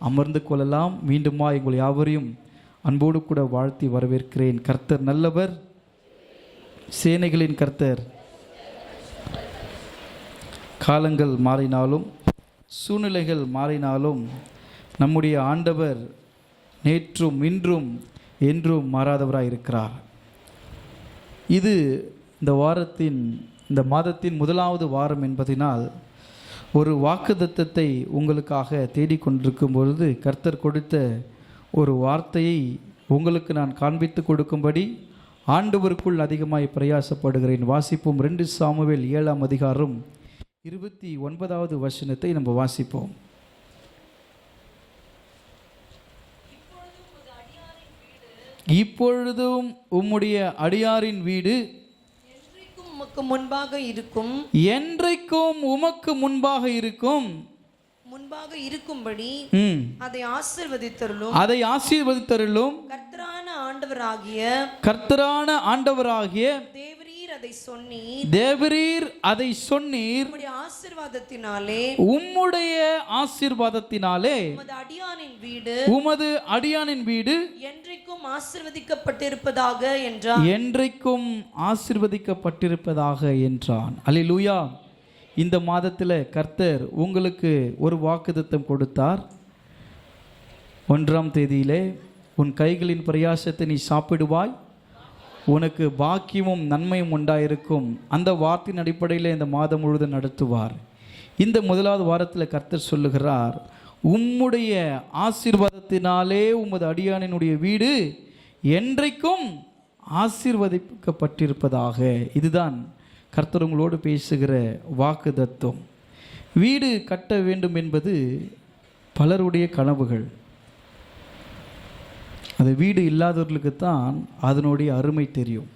அமர்ந்து கொள்ளலாம். மீண்டுமா எங்கள் யாவரையும் அன்போடு கூட வாழ்த்தி வரவேற்கிறேன். கர்த்தர் நல்லவர், சேனைகளின் கர்த்தர். காலங்கள் மாறினாலும் சூழ்நிலைகள் மாறினாலும் நம்முடைய ஆண்டவர் நேற்றும் இன்றும் என்றும் மாறாதவராய் இருக்கிறார். இது இந்த மாதத்தின் முதலாவது வாரம் என்பதனால் ஒரு வாக்குத்தத்தத்தை உங்களுக்காக தேடிக்கொண்டிருக்கும் பொழுது கர்த்தர் கொடுத்த ஒரு வார்த்தையை உங்களுக்கு நான் காண்பித்து கொடுக்கும்படி ஆண்டவருக்குள் அதிகமாய் பிரயாசப்படுகிறேன். வாசிப்போம். 2 சாமுவேல் 7ஆம் அதிகாரம் 29வது வசனத்தை நம்ம வாசிப்போம். இப்பொழுதும் உம்முடைய அடியாரின் வீடு உமக்கு முன்பாக இருக்கும், என்றைக்கும் உமக்கு முன்பாக இருக்கும்படி அதை ஆசீர்வதித்தருளும். கர்த்தரான ஆண்டவராகிய தேவரீர் அதை சொன்னீர். உம்முடைய ஆசீர்வாதத்தினாலே உமது அடியானின் வீடு என்றைக்கும் ஆசீர்வதிக்கப்பட்டிருப்பதாக என்றான். என்றைக்கும் ஆசீர்வதிக்கப்பட்டிருப்பதாக என்றான். அல்லேலூயா. இந்த மாதத்தில் கர்த்தர் உங்களுக்கு ஒரு வாக்குத்தத்தம் கொடுத்தார். 1ஆம் தேதியிலே உன் கைகளின் பிரயாசத்தை நீ சாப்பிடுவாய், உனக்கு பாக்கியமும் நன்மையும் உண்டாயிருக்கும். அந்த வார்த்தையின் அடிப்படையில் இந்த மாதம் முழுவதும் நடத்துவார். இந்த முதலாவது வாரத்தில் கர்த்தர் சொல்லுகிறார், உம்முடைய ஆசீர்வாதத்தினாலே உமது அடியானினுடைய வீடு என்றைக்கும் ஆசீர்வதிக்கப்பட்டிருப்பதாக. இதுதான் கர்த்தர் உங்களோடு பேசுகிற வாக்குத்தத்தம். வீடு கட்ட வேண்டும் என்பது பலருடைய கனவுகள். அது வீடு இல்லாதவர்களுக்கு தான் அதனுடைய அருமை தெரியும்.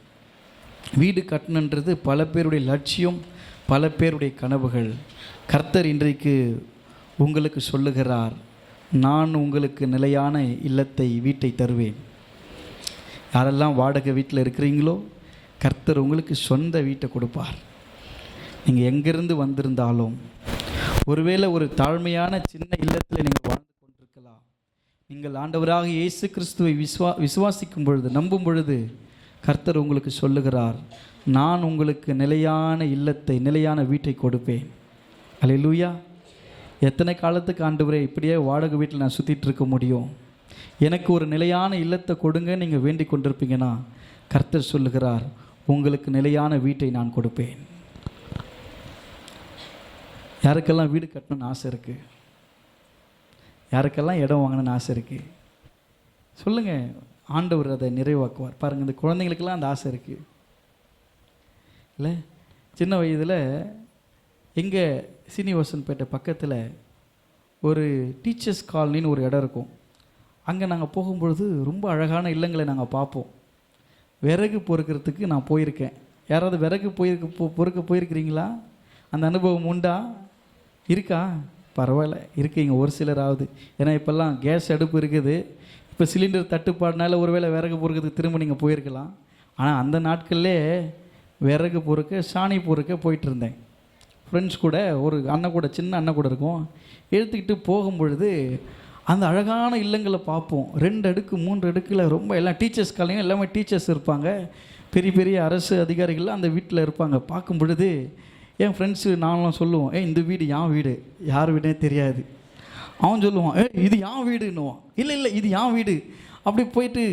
வீடு கட்டணுன்றது பல பேருடைய லட்சியம், பல பேருடைய கனவுகள். கர்த்தர் இன்றைக்கு உங்களுக்கு சொல்லுகிறார், நான் உங்களுக்கு நிலையான இல்லத்தை, வீட்டை தருவேன். யாரெல்லாம் வாடகை வீட்டில் இருக்கிறீங்களோ கர்த்தர் உங்களுக்கு சொந்த வீட்டை கொடுப்பார். நீங்கள் எங்கிருந்து வந்திருந்தாலும், ஒருவேளை ஒரு தாழ்மையான சின்ன இல்லத்தில் நீங்கள் வாழ்ந்து கொண்டிருக்கலாம். நீங்கள் ஆண்டவராக இயேசு கிறிஸ்துவை விசுவாசிக்கும் பொழுது, நம்பும் பொழுது கர்த்தர் உங்களுக்கு சொல்லுகிறார், நான் உங்களுக்கு நிலையான இல்லத்தை, நிலையான வீட்டை கொடுப்பேன். அல்லேலூயா. எத்தனை காலத்துக்கு ஆண்டவரே இப்படியே வாடகை வீட்டில் நான் சுற்றிட்டு இருக்க முடியும், எனக்கு ஒரு நிலையான இல்லத்தை கொடுங்க நீங்கள் வேண்டிக் கொண்டிருப்பீங்கன்னா கர்த்தர் சொல்லுகிறார், உங்களுக்கு நிலையான வீட்டை நான் கொடுப்பேன். யாருக்கெல்லாம் வீடு கட்டணும்னு ஆசை இருக்குது? யாருக்கெல்லாம் இடம் வாங்கணும்னு ஆசை இருக்குது? சொல்லுங்கள், ஆண்டவர் அதை நிறைவாக்குவார். பாருங்கள், இந்த குழந்தைங்களுக்கெல்லாம் அந்த ஆசை இருக்குது இல்லை? சின்ன வயதில் எங்கே சீனிவாசன்பேட்டை பக்கத்தில் ஒரு டீச்சர்ஸ் காலனின்னு ஒரு இடம் இருக்கும். அங்கே நாங்கள் போகும்பொழுது ரொம்ப அழகான இல்லங்களை நாங்கள் பார்ப்போம். விறகு பொறுக்கிறதுக்கு நான் போயிருக்கேன். யாராவது விறகு பொறுக்க போயிருக்கிறீங்களா? அந்த அனுபவம் உண்டா? இருக்கா? பரவாயில்ல, இருக்கீங்க ஒரு சிலராவது. ஏன்னா இப்போல்லாம் கேஸ் அடுப்பு இருக்குது. இப்போ சிலிண்டர் தட்டுப்பாடுனால ஒருவேளை விறகு பொறுக்கிறதுக்கு திரும்ப நீங்கள் போயிருக்கலாம். ஆனால் அந்த நாட்கள்லே விறகு பொறுக்க, சாணி பொறுக்க போயிட்டு இருந்தேன். ஃப்ரெண்ட்ஸ் கூட, ஒரு அண்ணன் கூட, சின்ன அண்ணன் கூட இருக்கும். எடுத்துக்கிட்டு போகும்பொழுது அந்த அழகான இல்லங்களை பார்ப்போம். 2 அடுக்கு 3 அடுக்கில் ரொம்ப எல்லாம் டீச்சர்ஸ் காலையும் எல்லாமே டீச்சர்ஸ் இருப்பாங்க. பெரிய பெரிய அரசு அதிகாரிகள்லாம் அந்த வீட்டில் இருப்பாங்க. பார்க்கும் பொழுது என் ஃப்ரெண்ட்ஸு நானும் சொல்லுவோம், இந்த வீடு என் வீடு, யார் வீடுனே தெரியாது. அவன் சொல்லுவான், இது என் வீடுன்னுவான். இல்லை இது என் வீடு. அப்படி போயிட்டு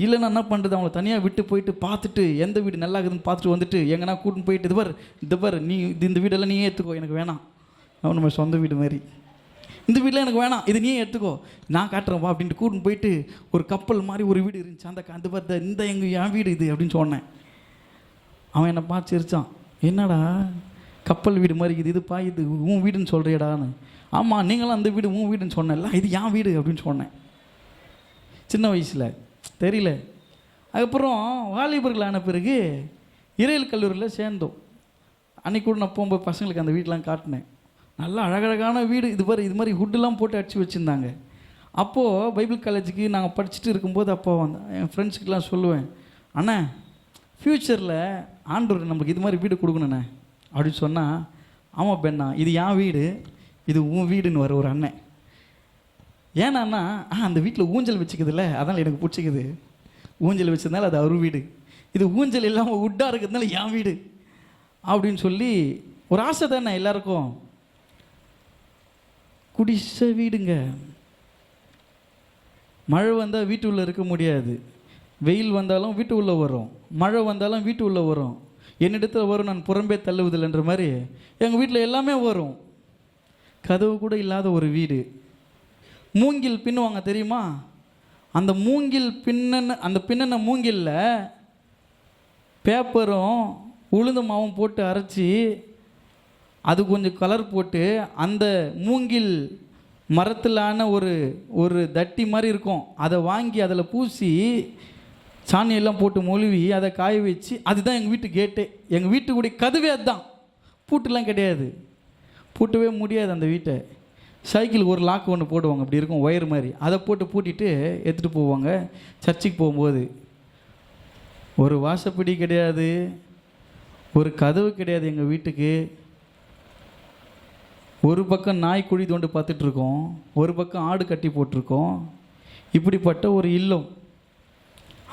இல்லைன்னா என்ன பண்ணுறது, அவங்கள தனியாக விட்டு போயிட்டு பார்த்துட்டு எந்த வீடு நல்லா இருக்குதுன்னு பார்த்துட்டு வந்துட்டு எங்கன்னா கூட்டின்னு போயிட்டு, இது பார் நீ இந்த வீடெல்லாம் நீயே எடுத்துக்கோ, எனக்கு வேணாம், நம்ம சொந்த வீடு மாதிரி, இந்த வீட்டில் எனக்கு வேணாம், இது நீயே எடுத்துக்கோ, நான் காட்டுறேன் வா அப்படின்ட்டு கூட்டின்னு போயிட்டு ஒரு கப்பல் மாதிரி ஒரு வீடு இருந்துச்சு. அந்த பார்த்த இந்த என் வீடு இது அப்படின்னு சொன்னேன். அவன் என்னை பார்த்து சிரிச்சான், என்னடா கப்பல் வீடு மாதிரி இது இது உன் வீடுன்னு சொல்கிறியடான்னு. ஆமாம், நீங்களாம் அந்த வீடு உன் வீடுன்னு சொன்னேன்ல, இது என் வீடு அப்படின்னு சொன்னேன். சின்ன வயசில் தெரியல. அதுக்கப்புறம் வாலிபர்கள் ஆன பிறகு இறையல் கல்லூரியில் சேர்ந்தோம். அன்றைக்கி கூட நான் போகும்போது பசங்களுக்கு அந்த வீட்டெலாம் காட்டினேன். நல்லா அழகழகான வீடு, இது மாதிரி ஹுட்டெலாம் போட்டு அடித்து வச்சுருந்தாங்க. அப்போது பைபிள் காலேஜுக்கு நாங்கள் படிச்சுட்டு இருக்கும்போது அப்போ என் ஃப்ரெண்ட்ஸுக்கெலாம் சொல்லுவேன், அண்ணா ஃப்யூச்சரில் ஆண்டவர் நம்மளுக்கு இது மாதிரி வீடு கொடுக்கணுண்ணே அப்படின்னு சொன்னால், ஆமாம் பெண்ணா இது என் வீடு, இது உன் வீடுன்னு வர ஒரு அண்ணன். ஏன்னா அந்த வீட்டில் ஊஞ்சல் வச்சுக்குதுல்ல, அதனால் எனக்கு பிடிச்சிக்குது. ஊஞ்சல் வச்சதுனால அது அவர் வீடு, இது ஊஞ்சல் இல்லாமல் உட்டாக இருக்கிறதுனால என் வீடு அப்படின்னு சொல்லி ஒரு ஆசை தானே எல்லாருக்கும். குடிசை வீடுங்க. மழை வந்தால் வீட்டு உள்ளே இருக்க முடியாது, வெயில் வந்தாலும் வீட்டு உள்ளே வரும், மழை வந்தாலும் வீட்டு உள்ளே வரும். என்னிடத்தில் வரும் நான் புறம்பே தள்ளுவதில்லைன்ற மாதிரி எங்கள் வீட்டில் எல்லாமே வரும். கதவு கூட இல்லாத ஒரு வீடு. மூங்கில் பின்னுவாங்க தெரியுமா? அந்த மூங்கில் பின்னன மூங்கிலில் பேப்பரும் உளுந்து மாவும் போட்டு அரைச்சி அது கொஞ்சம் கலர் போட்டு அந்த மூங்கில் மரத்திலான ஒரு தட்டி மாதிரி இருக்கும், அதை வாங்கி அதில் பூசி சாணியெல்லாம் போட்டு மொழுவி அதை காய வச்சு, அதுதான் எங்கள் வீட்டு கேட்டே. எங்கள் வீட்டுக்குடைய கதவே அதுதான். பூட்டுலாம் கிடையாது, பூட்டவே முடியாது அந்த வீட்டை. சைக்கிள் ஒரு லாக் ஒன்று போடுவாங்க, அப்படி இருக்கும் ஒயர் மாதிரி, அதை போட்டு பூட்டிட்டு எடுத்துகிட்டு போவாங்க சர்ச்சுக்கு போகும்போது. ஒரு வாசப்படி கிடையாது, ஒரு கதவு கிடையாது எங்கள் வீட்டுக்கு. ஒரு பக்கம் நாய் குழி தோண்டு பார்த்துட்ருக்கோம், ஒரு பக்கம் ஆடு கட்டி போட்டிருக்கோம். இப்படிப்பட்ட ஒரு இல்லம்.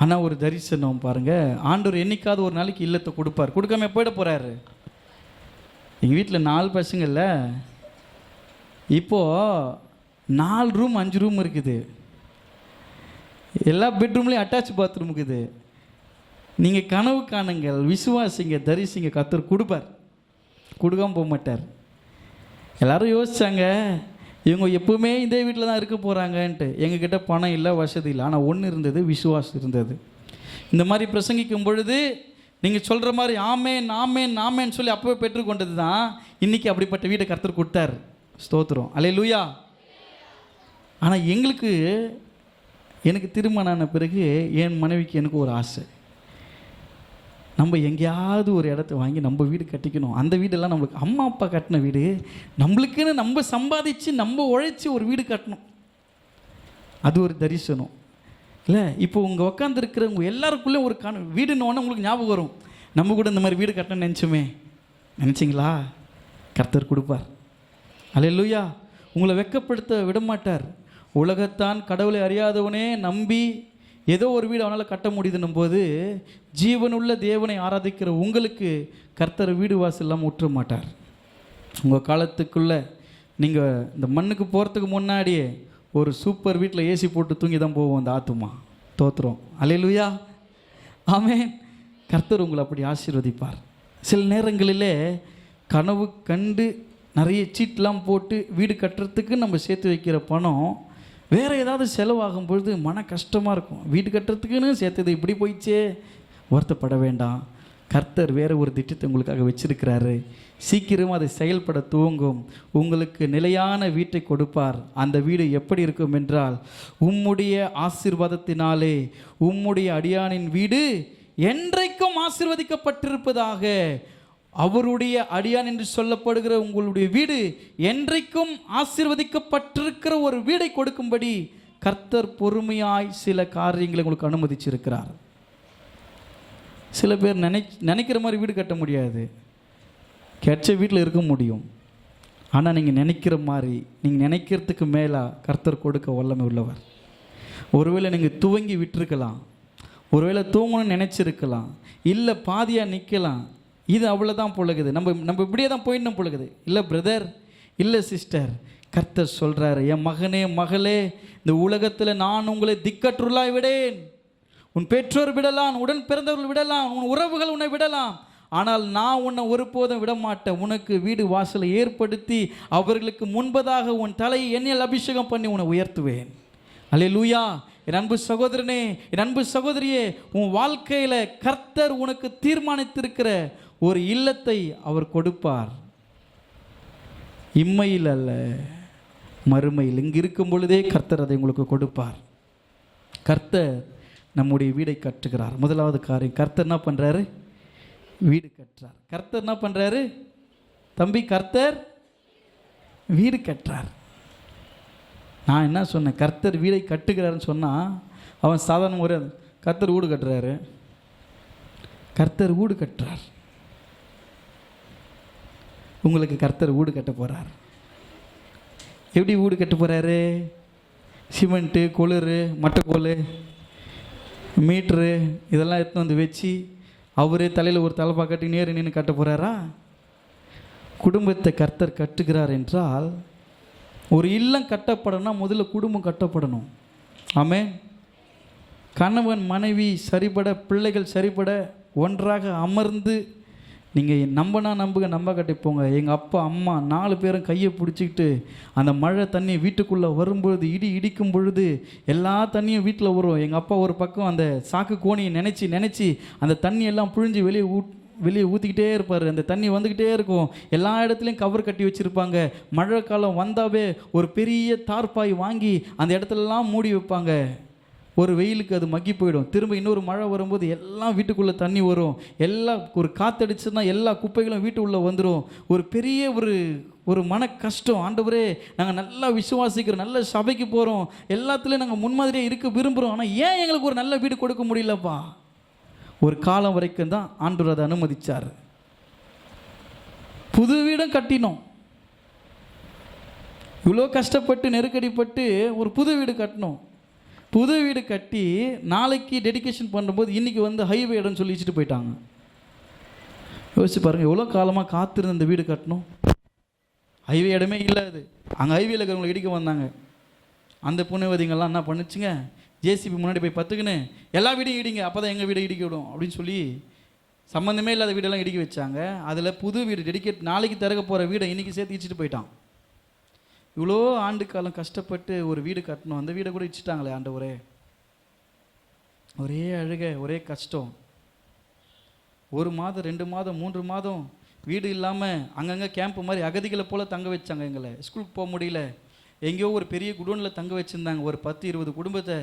ஆனால் ஒரு தரிசனம் பாருங்கள், ஆண்டவர் என்னைக்காவது ஒரு நாளைக்கு இல்லத்தை கொடுப்பார். கொடுக்காம போயிட போகிறாரு. எங்கள் வீட்டில் 4 பசங்க இல்லை, இப்போது 4 ரூம் 5 ரூம் இருக்குது. எல்லா பெட்ரூம்லேயும் அட்டாச் பாத்ரூம் இருக்குது. நீங்கள் கனவு காணுங்கள், விசுவாசிங்க, தரிசிங்க, கர்த்தர் கொடுப்பார், கொடுக்காம போக மாட்டார். எல்லோரும் யோசித்தாங்க இவங்க எப்பவுமே இதே வீட்டில் தான் இருக்க போகிறாங்கன்ட்டு. எங்ககிட்ட பணம் இல்லை, வசதி இல்லை, ஆனால் ஒன்று இருந்தது, விசுவாசம் இருந்தது. இந்த மாதிரி பிரசங்கிக்கும் பொழுது நீங்கள் சொல்கிற மாதிரி ஆமேன் ஆமேன் ஆமேன்னு சொல்லி அப்போவே பெற்றுக்கொண்டது தான் இன்றைக்கி அப்படிப்பட்ட வீட்டை கர்த்தர் கொடுத்தார். ஸ்தோத்திரம், அல்லேலூயா. ஆனால் எனக்கு திருமணம் ஆன பிறகு என் மனைவிக்கு எனக்கு ஒரு ஆசை, நம்ம எங்கேயாவது ஒரு இடத்த வாங்கி நம்ம வீடு கட்டிக்கணும். அந்த வீடெல்லாம் நம்மளுக்கு அம்மா அப்பா கட்டின வீடு, நம்மளுக்குன்னு நம்ம சம்பாதிச்சு நம்ம உழைச்சி ஒரு வீடு கட்டணும். அது ஒரு தரிசனம் இல்லை? இப்போ உங்கள் உட்காந்துருக்கிறவங்க எல்லாருக்குள்ளே ஒரு வீடுன்னு உங்களுக்கு ஞாபகம் வரும், நம்ம கூட இந்த மாதிரி வீடு கட்டணும்னு நினச்சிங்களா? கர்த்தர் கொடுப்பார். அல்லேலூயா. உங்களை வெட்கப்படுத்த விடமாட்டார். உலகத்தான் கடவுளை அறியாதவனே நம்பி ஏதோ ஒரு வீடு அவனால் கட்ட முடியுதுன்னும் போது, ஜீவனுள்ள தேவனை ஆராதிக்கிற உங்களுக்கு கர்த்தர் வீடு வாசல் இல்லாமல் விட்டுற மாட்டார். உங்கள் காலத்துக்குள்ளே நீங்கள் இந்த மண்ணுக்கு போகிறதுக்கு முன்னாடியே ஒரு சூப்பர் வீட்டில் ஏசி போட்டு தூங்கி தான் போவோம் அந்த ஆத்துமா. தோத்துறோம். அல்லேலூயா, ஆமென். கர்த்தர் உங்களை அப்படி ஆசீர்வதிப்பார். சில நேரங்களிலே கனவு கண்டு நிறைய சீட்லாம் போட்டு வீடு கட்டுறதுக்கு நம்ம சேர்த்து வைக்கிற பணம் வேறு ஏதாவது செலவாகும் பொழுது மன கஷ்டமாக இருக்கும். வீடு கட்டுறதுக்குன்னு சேர்த்தது இப்படி போயிடுச்சே. வருத்தப்பட வேண்டாம், கர்த்தர் வேறு ஒரு திட்டத்தை உங்களுக்காக வச்சிருக்கிறாரு. சீக்கிரமாக அதை செயல்பட துவங்கும். உங்களுக்கு நிலையான வீட்டை கொடுப்பார். அந்த வீடு எப்படி இருக்கும் என்றால், உம்முடைய ஆசீர்வாதத்தினாலே உம்முடைய அடியானின் வீடு என்றைக்கும் ஆசீர்வதிக்கப்பட்டிருப்பதாக. அவருடைய அடியான் என்று சொல்லப்படுகிற உங்களுடைய வீடு என்றைக்கும் ஆசீர்வதிக்கப்பட்டிருக்கிற ஒரு வீடை கொடுக்கும்படி கர்த்தர் பொறுமையாய் சில காரியங்களை உங்களுக்கு அனுமதிச்சிருக்கிறார். சில பேர் நினைக்கிற மாதிரி வீடு கட்ட முடியாது, கெட்ட வீட்டில் இருக்க முடியும். ஆனால் நீங்கள் நினைக்கிற மாதிரி, நீங்கள் நினைக்கிறதுக்கு மேலாக கர்த்தர் கொடுக்க வல்லமை உள்ளவர். ஒருவேளை நீங்கள் துவங்கி விட்டுருக்கலாம், ஒருவேளை தூங்கணும்னு நினச்சிருக்கலாம், இல்லை பாதியாக நிற்கலாம். இது அவ்வளோதான் பொழுகுது, நம்ம இப்படியே தான் போயிடணும் பொழுகுது. இல்லை பிரதர், இல்லை சிஸ்டர், கர்த்தர் சொல்கிறாரு, என் மகனே மகளே, இந்த உலகத்தில் நான் உங்களை திக்கற்றுள்ளாய் விடேன். உன் பெற்றோர் விடலாம், உடன் பிறந்தவர்கள் விடலாம், உன் உறவுகள் உன்னை விடலாம், ஆனால் நான் உன்னை ஒருபோதும் விடமாட்டேன். உனக்கு வீடு வாசலை ஏற்படுத்தி அவர்களுக்கு முன்பதாக உன் தலையை எண்ணெயால் அபிஷேகம் பண்ணி உன்னை உயர்த்துவேன். அல்லேலூயா. என் அன்பு சகோதரனே, என் அன்பு சகோதரியே, உன் வாழ்க்கையில் கர்த்தர் உனக்கு தீர்மானித்திருக்கிற ஒரு இல்லத்தை அவர் கொடுப்பார். இம்மையில் அல்ல, மறுமையில். இங்கு இருக்கும் பொழுதே கர்த்தர் அதை உங்களுக்கு கொடுப்பார். கர்த்தர் நம்முடைய வீடை கட்டுகிறார். முதலாவது காரியம், கர்த்தர் என்ன பண்ணுறாரு? வீடு கட்டுறார். கர்த்தர் என்ன பண்ணுறாரு தம்பி? கர்த்தர் வீடு கட்டுறார். நான் என்ன சொன்னேன்? கர்த்தர் வீடை கட்டுகிறாருன்னு சொன்னால் அவன் சாதாரண ஒரு கர்த்தர் வீடு கட்டுறாரு. கர்த்தர் வீடு கட்டுறார். உங்களுக்கு கர்த்தர் வீடு கட்ட போகிறார். எப்படி வீடு கட்ட போகிறாரு? சிமெண்ட்டு, கொளுரு, மட்டைக்கோல், மீட்ரு இதெல்லாம் எடுத்துன்னு வந்து வச்சு அவரே தலையில் ஒரு தலைப்பா கட்டி நேரு நின்று கட்ட போகிறாரா? குடும்பத்தை கர்த்தர் கட்டுகிறார் என்றால், ஒரு இல்லம் கட்டப்படணும்னா முதல்ல குடும்பம் கட்டப்படணும். ஆமென். கணவன் மனைவி சரிபட, பிள்ளைகள் சரிபட ஒன்றாக அமர்ந்து நீங்கள் நம்புங்க, நம்ப கட்டிப்போங்க. எங்கள் அப்பா அம்மா 4 பேரும் கையை பிடிச்சிக்கிட்டு அந்த மழை தண்ணி வீட்டுக்குள்ளே வரும்பொழுது, இடிக்கும் பொழுது எல்லா தண்ணியும் வீட்டில் வரும். எங்கள் அப்பா ஒரு பக்கம் அந்த சாக்கு கோணியை நினச்சி அந்த தண்ணியெல்லாம் புழிஞ்சு வெளியே ஊற்றிக்கிட்டே இருப்பார். அந்த தண்ணி வந்துக்கிட்டே இருக்கும். எல்லா இடத்துலையும் கவர் கட்டி வச்சுருப்பாங்க. மழை காலம் வந்தாவே ஒரு பெரிய தார்பாய் வாங்கி அந்த இடத்துலலாம் மூடி வைப்பாங்க. ஒரு வெயிலுக்கு அது மக்கி போயிடும். திரும்ப இன்னொரு மழை வரும்போது எல்லாம் வீட்டுக்குள்ளே தண்ணி வரும். எல்லாம் ஒரு காற்றடிச்சுன்னா எல்லா குப்பைகளும் வீட்டு உள்ளே வந்துடும். ஒரு பெரிய ஒரு மன கஷ்டம். ஆண்டவரே, நாங்கள் நல்லா விசுவாசிக்கிறோம், நல்ல சபைக்கு போகிறோம், எல்லாத்துலேயும் நாங்கள் முன்மாதிரியாக இருக்க விரும்புகிறோம், ஆனால் ஏன் எங்களுக்கு ஒரு நல்ல வீடு கொடுக்க முடியலப்பா? ஒரு காலம் வரைக்கும் தான் ஆண்டவர் அதை அனுமதிச்சார். புது வீடும் கட்டினோம். இவ்வளோ கஷ்டப்பட்டு நெருக்கடிப்பட்டு ஒரு புது வீடு கட்டினோம். புது வீடு கட்டி நாளைக்கு டெடிகேஷன் பண்ணும்போது இன்றைக்கி வந்து ஹைவே இடம்னு சொல்லி வச்சுட்டு போயிட்டாங்க. யோசிச்சு பாருங்கள், எவ்வளோ காலமாக காத்திருந்த இந்த வீடு கட்டணும். ஹைவே இடமே இல்லை. அது அங்கே ஹைவேல இருக்கிறவங்களை இடிக்க வந்தாங்க. அந்த புண்ணியவதிங்கள்லாம் என்ன பண்ணுச்சுங்க, ஜேசிபி முன்னாடி போய் பத்துக்குன்னு எல்லா வீடையும் இடிங்க, அப்போ தான் எங்கள் வீடை இடிக்க விடும் அப்படின்னு சொல்லி சம்மந்தமே இல்லாத வீடெல்லாம் இடிக்க வச்சாங்க. அதில் புது வீடு டெடிகேட் நாளைக்கு திறக்க போகிற வீடை இன்றைக்கி சேர்த்து இடிச்சிட்டு போயிட்டான். இவ்வளோ ஆண்டு காலம் கஷ்டப்பட்டு ஒரு வீடு கட்டணும், அந்த வீடை கூட இடிச்சிட்டாங்களே ஆண்டவரே. ஒரே அழுகை, ஒரே கஷ்டம். 1 மாதம் 2 மாதம் 3 மாதம் வீடு இல்லாமல் அங்கங்கே கேம்ப் மாதிரி அகதிகளை போல் தங்க வச்சாங்க. எங்களை ஸ்கூலுக்கு போக முடியல. எங்கேயோ ஒரு பெரிய குடோனில் தங்க வச்சுருந்தாங்க. ஒரு 10-20 குடும்பத்தை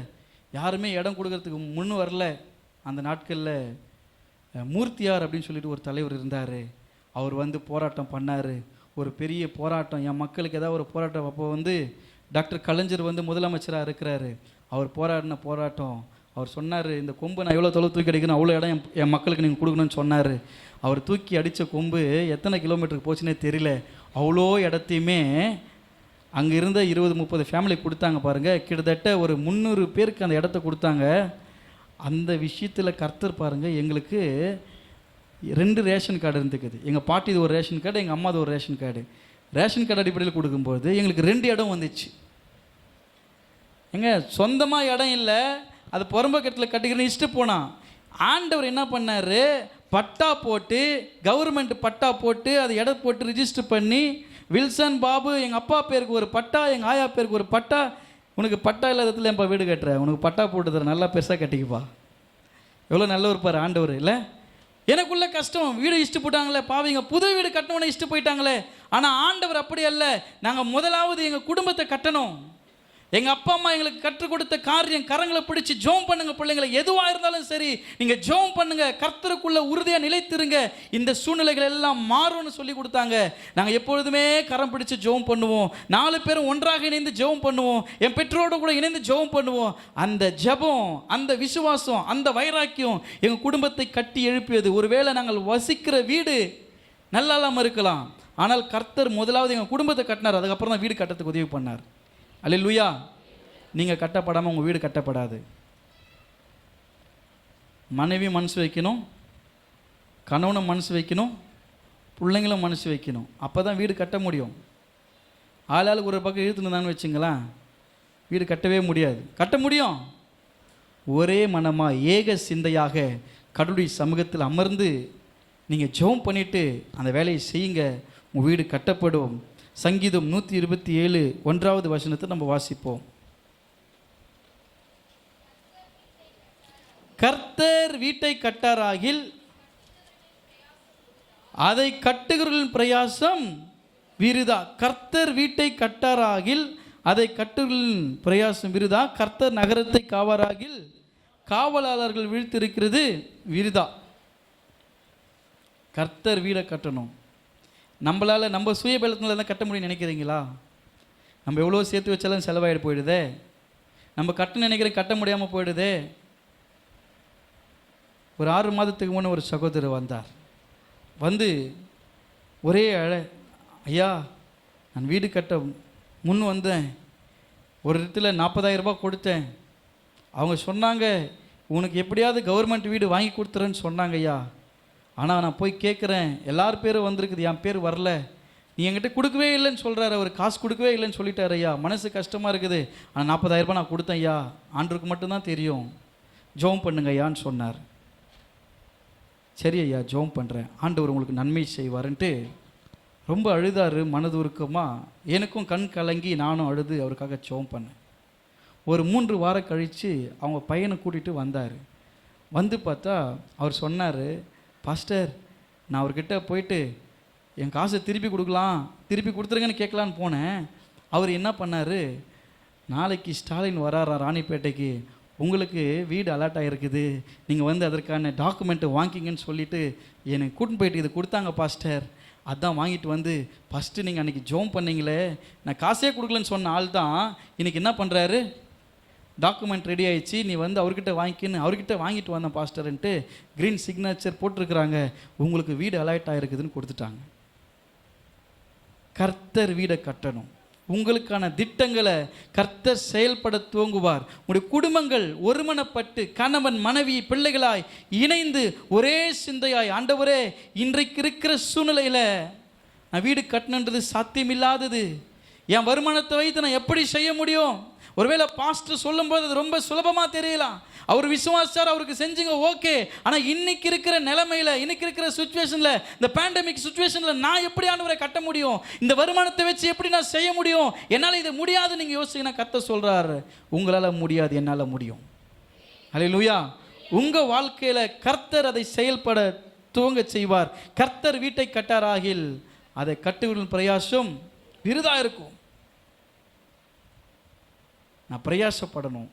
யாருமே இடம் கொடுக்கறதுக்கு முன் வரல. அந்த நாட்களில் மூர்த்தியார் அப்படின்னு சொல்லிட்டு ஒரு தலைவர் இருந்தார். அவர் வந்து போராட்டம் பண்ணார். ஒரு பெரிய போராட்டம், என் மக்களுக்கு ஏதாவது ஒரு போராட்டம். அப்போ வந்து டாக்டர் கலைஞர் வந்து முதலமைச்சராக இருக்கிறாரு. அவர் போராடின போராட்டம். அவர் சொன்னார், இந்த கொம்பு நான் எவ்வளோ தொலை தூக்கி அடிக்கணும், அவ்வளோ இடம் என் மக்களுக்கு நீங்கள் கொடுக்கணும்னு சொன்னார். அவர் தூக்கி அடித்த கொம்பு எத்தனை கிலோமீட்டருக்கு போச்சுன்னே தெரியல. அவ்வளோ இடத்தையுமே அங்கே இருந்த 20-30 ஃபேமிலி கொடுத்தாங்க பாருங்கள். கிட்டத்தட்ட ஒரு 300 பேருக்கு அந்த இடத்த கொடுத்தாங்க. அந்த விஷயத்தில் கர்த்தர் பாருங்கள், எங்களுக்கு 2 ரேஷன் கார்டு இருந்துக்குது. எங்கள் பாட்டிது ஒரு ரேஷன் கார்டு, எங்கள் அம்மாது ஒரு ரேஷன் கார்டு. ரேஷன் கார்டு அடிப்படையில் கொடுக்கும்போது எங்களுக்கு 2 இடம் வந்துச்சு. சொந்தமாக இடம் இல்லை, அது புறம்பக்கத்தில் கட்டிக்கிறேன்னு இஷ்டம் போனான். ஆண்டவர் என்ன பண்ணார், பட்டா போட்டு, கவர்மெண்ட் பட்டா போட்டு, அது இடம் போட்டு ரிஜிஸ்டர் பண்ணி, வில்சன் பாபு எங்கள் அப்பா பேருக்கு ஒரு பட்டா, எங்கள் ஆயா பேருக்கு ஒரு பட்டா. உனக்கு பட்டா இல்லாததுல என்ப்பா வீடு கட்டுற, உனக்கு பட்டா போட்டு தர, நல்லா பெருசாக கட்டிக்குப்பா. எவ்வளோ நல்ல இருப்பார் ஆண்டவர் இல்லை? எனக்குள்ள கஷ்டம், வீடு இஷ்டு போட்டாங்களே பாவிங்க, புது வீடு கட்டணும்னு இஷ்டு போயிட்டாங்களே. ஆனால் ஆண்டவர் அப்படி அல்ல. நாங்கள் முதலாவது எங்கள் குடும்பத்தை கட்டணும். எங்கள் அப்பா அம்மா எங்களுக்கு கற்றுக் கொடுத்த காரியம், கரங்களை பிடிச்சி ஜோம் பண்ணுங்க பிள்ளைங்களை. எதுவாக இருந்தாலும் சரி நீங்கள் ஜோம் பண்ணுங்க, கர்த்தருக்குள்ள உறுதியாக நிலைத்திருங்க, இந்த சூழ்நிலைகள் எல்லாம் மாறும்னு சொல்லி கொடுத்தாங்க. நாங்கள் எப்பொழுதுமே கரம் பிடிச்சி ஜோம் பண்ணுவோம். 4 பேரும் ஒன்றாக இணைந்து ஜோம் பண்ணுவோம். என் பெற்றோரோடு கூட இணைந்து ஜோம் பண்ணுவோம். அந்த ஜபம், அந்த விசுவாசம், அந்த வைராக்கியம் எங்கள் குடும்பத்தை கட்டி எழுப்பியது. ஒருவேளை நாங்கள் வசிக்கிற வீடு நல்லா இல்லாமல் இருக்கலாம், ஆனால் கர்த்தர் முதலாவது எங்கள் குடும்பத்தை கட்டினார். அதுக்கப்புறம் தான் வீடு கட்டத்துக்கு உதவி பண்ணார். அல்லேலூயா. நீங்கள் கட்டப்படாமல் உங்கள் வீடு கட்டப்படாது. மனைவி மனசு வைக்கணும், கணவனும் மனசு வைக்கணும், பிள்ளைங்களும் மனசு வைக்கணும். அப்போ தான் வீடு கட்ட முடியும். ஆளாளுக்கு ஒரு பக்கம் இழுத்துன்னு வச்சுங்களேன், வீடு கட்டவே முடியாது. கட்ட முடியும் ஒரே மனமாக ஏக சிந்தையாக கடவுளுடைய சமூகத்தில் அமர்ந்து நீங்கள் ஜெபம் பண்ணிவிட்டு அந்த வேலையை செய்யுங்க, உங்கள் வீடு கட்டப்படும். சங்கீதம் 127 1வது வசனத்தை நம்ம வாசிப்போம். கர்த்தர் வீட்டை கட்டாராகில் அதை கட்டுகிறவர்களின் பிரயாசம் விருதா. கர்த்தர் வீட்டை கட்டாராகில் அதை கட்டுகிறவர்களின் பிரயாசம் விருதா. கர்த்தர் நகரத்தை காவாராகில் காவலாளர்கள் வீழ்த்திருக்கிறது விருதா. கர்த்தர் வீடை கட்டணும். நம்மளால் நம்ம சுய பலத்தினால தான் கட்ட முடியும்னு நினைக்கிறீங்களா? நம்ம எவ்வளோ சேர்த்து வச்சாலும் செலவாயிடு போயிடுதே. நம்ம கட்ட நினைக்கிற கட்ட முடியாமல் போயிடுதே. ஒரு 6 மாதத்துக்கு முன்னே ஒரு சகோதரர் வந்தார். வந்து ஒரே ஐயா, நான் வீடு கட்ட முன் வந்தேன், ஒரு இடத்துல 40,000 ரூபாய் கொடுத்தேன். அவங்க சொன்னாங்க, உனக்கு எப்படியாவது கவர்மெண்ட் வீடு வாங்கி கொடுத்துறேன்னு சொன்னாங்க ஐயா. ஆனால் நான் போய் கேட்குறேன், எல்லார் பேரும் வந்திருக்குது, என் பேர் வரல. நீ என்கிட்ட கொடுக்கவே இல்லைன்னு சொல்கிறாரு, அவர் காசு கொடுக்கவே இல்லைன்னு சொல்லிட்டாரு ஐயா. மனசு கஷ்டமாக இருக்குது. ஆனால் 40,000 ரூபாய் நான் கொடுத்தேன் ஐயா, ஆண்டவருக்கு மட்டும்தான் தெரியும், ஜெபம் பண்ணுங்க ஐயான்னு சொன்னார். சரி ஐயா, ஜெபம் பண்ணுறேன், ஆண்டவர் உங்களுக்கு நன்மை செய்வாருன்ட்டு ரொம்ப அழுதாரு மனது உருக்கமாக. எனக்கும் கண் கலங்கி நானும் அழுது அவருக்காக ஜெபம் பண்ணேன். ஒரு 3 வாரம் கழித்து அவங்க பையனை கூட்டிகிட்டு வந்தார். வந்து பார்த்தா அவர் சொன்னார், பாஸ்டர் நான் அவர்கிட்ட போயிட்டு என் காசை திருப்பி கொடுக்கலாம், திருப்பி கொடுத்துருங்கன்னு கேட்கலான்னு போனேன். அவர் என்ன பண்ணார், நாளைக்கு ஸ்டாலின் வராரா ராணிப்பேட்டைக்கு, உங்களுக்கு வீடு அலாட் ஆகிருக்குது, நீங்கள் வந்து அதற்கான டாக்குமெண்ட்டை வாங்கிங்கன்னு சொல்லிவிட்டு எனக்கு கூட்டின்னு போயிட்டு இது கொடுத்தாங்க பாஸ்டர். அதான் வாங்கிட்டு வந்து ஃபஸ்ட்டு நீங்கள் அன்றைக்கி ஜோம் பண்ணிங்களே, நான் காசே கொடுக்கலன்னு சொன்ன ஆள் தான் இன்றைக்கி என்ன பண்ணுறாரு, டாக்குமெண்ட் ரெடி ஆகிடுச்சு, நீ வந்து அவர்கிட்ட வாங்கிக்கின்னு அவர்கிட்ட வாங்கிட்டு வந்தேன் பாஸ்டர்ன்ட்டு க்ரீன் சிக்னேச்சர் போட்டிருக்கிறாங்க, உங்களுக்கு வீடு அலாட் ஆகிருக்குதுன்னு கொடுத்துட்டாங்க. கர்த்தர் வீடை கட்டணும். உங்களுக்கான திட்டங்களை கர்த்தர் செயல்பட துவங்குவார். உங்களுடைய குடும்பங்கள் ஒருமனப்பட்டு கணவன் மனைவி பிள்ளைகளாய் இணைந்து ஒரே சிந்தையாய், ஆண்டவரே இன்றைக்கு இருக்கிற சூழ்நிலையில் நான் வீடு கட்டணுன்றது சாத்தியமில்லாதது, என் வருமானத்தை வைத்து நான் எப்படி செய்ய முடியும்? ஒருவேளை பாஸ்டர் சொல்லும்போது அது ரொம்ப சுலபமாக தெரியலாம், அவர் விசுவாசார், அவருக்கு செஞ்சுங்க, ஓகே. ஆனால் இன்னைக்கு இருக்கிற நிலைமையில், இன்னைக்கு இருக்கிற சுச்சுவேஷனில், இந்த பேண்டமிக் சுச்சுவேஷனில் நான் எப்படி ஆண்டவரை கட்ட முடியும்? இந்த வருமானத்தை வச்சு எப்படி நான் செய்ய முடியும்? என்னால் இது முடியாது நீங்கள் யோசிங்கன்னா கர்த்தர் சொல்கிறார், உங்களால் முடியாது, என்னால் முடியும். அல்லேலூயா. உங்கள் வாழ்க்கையில் கர்த்தர் அதை செயல்பட துவங்க செய்வார். கர்த்தர் வீட்டை கட்டாராகில் அதை கட்டுவதின் பிரயாசம் விருதாக இருக்கும். நான் பிரயாசப்படணும்.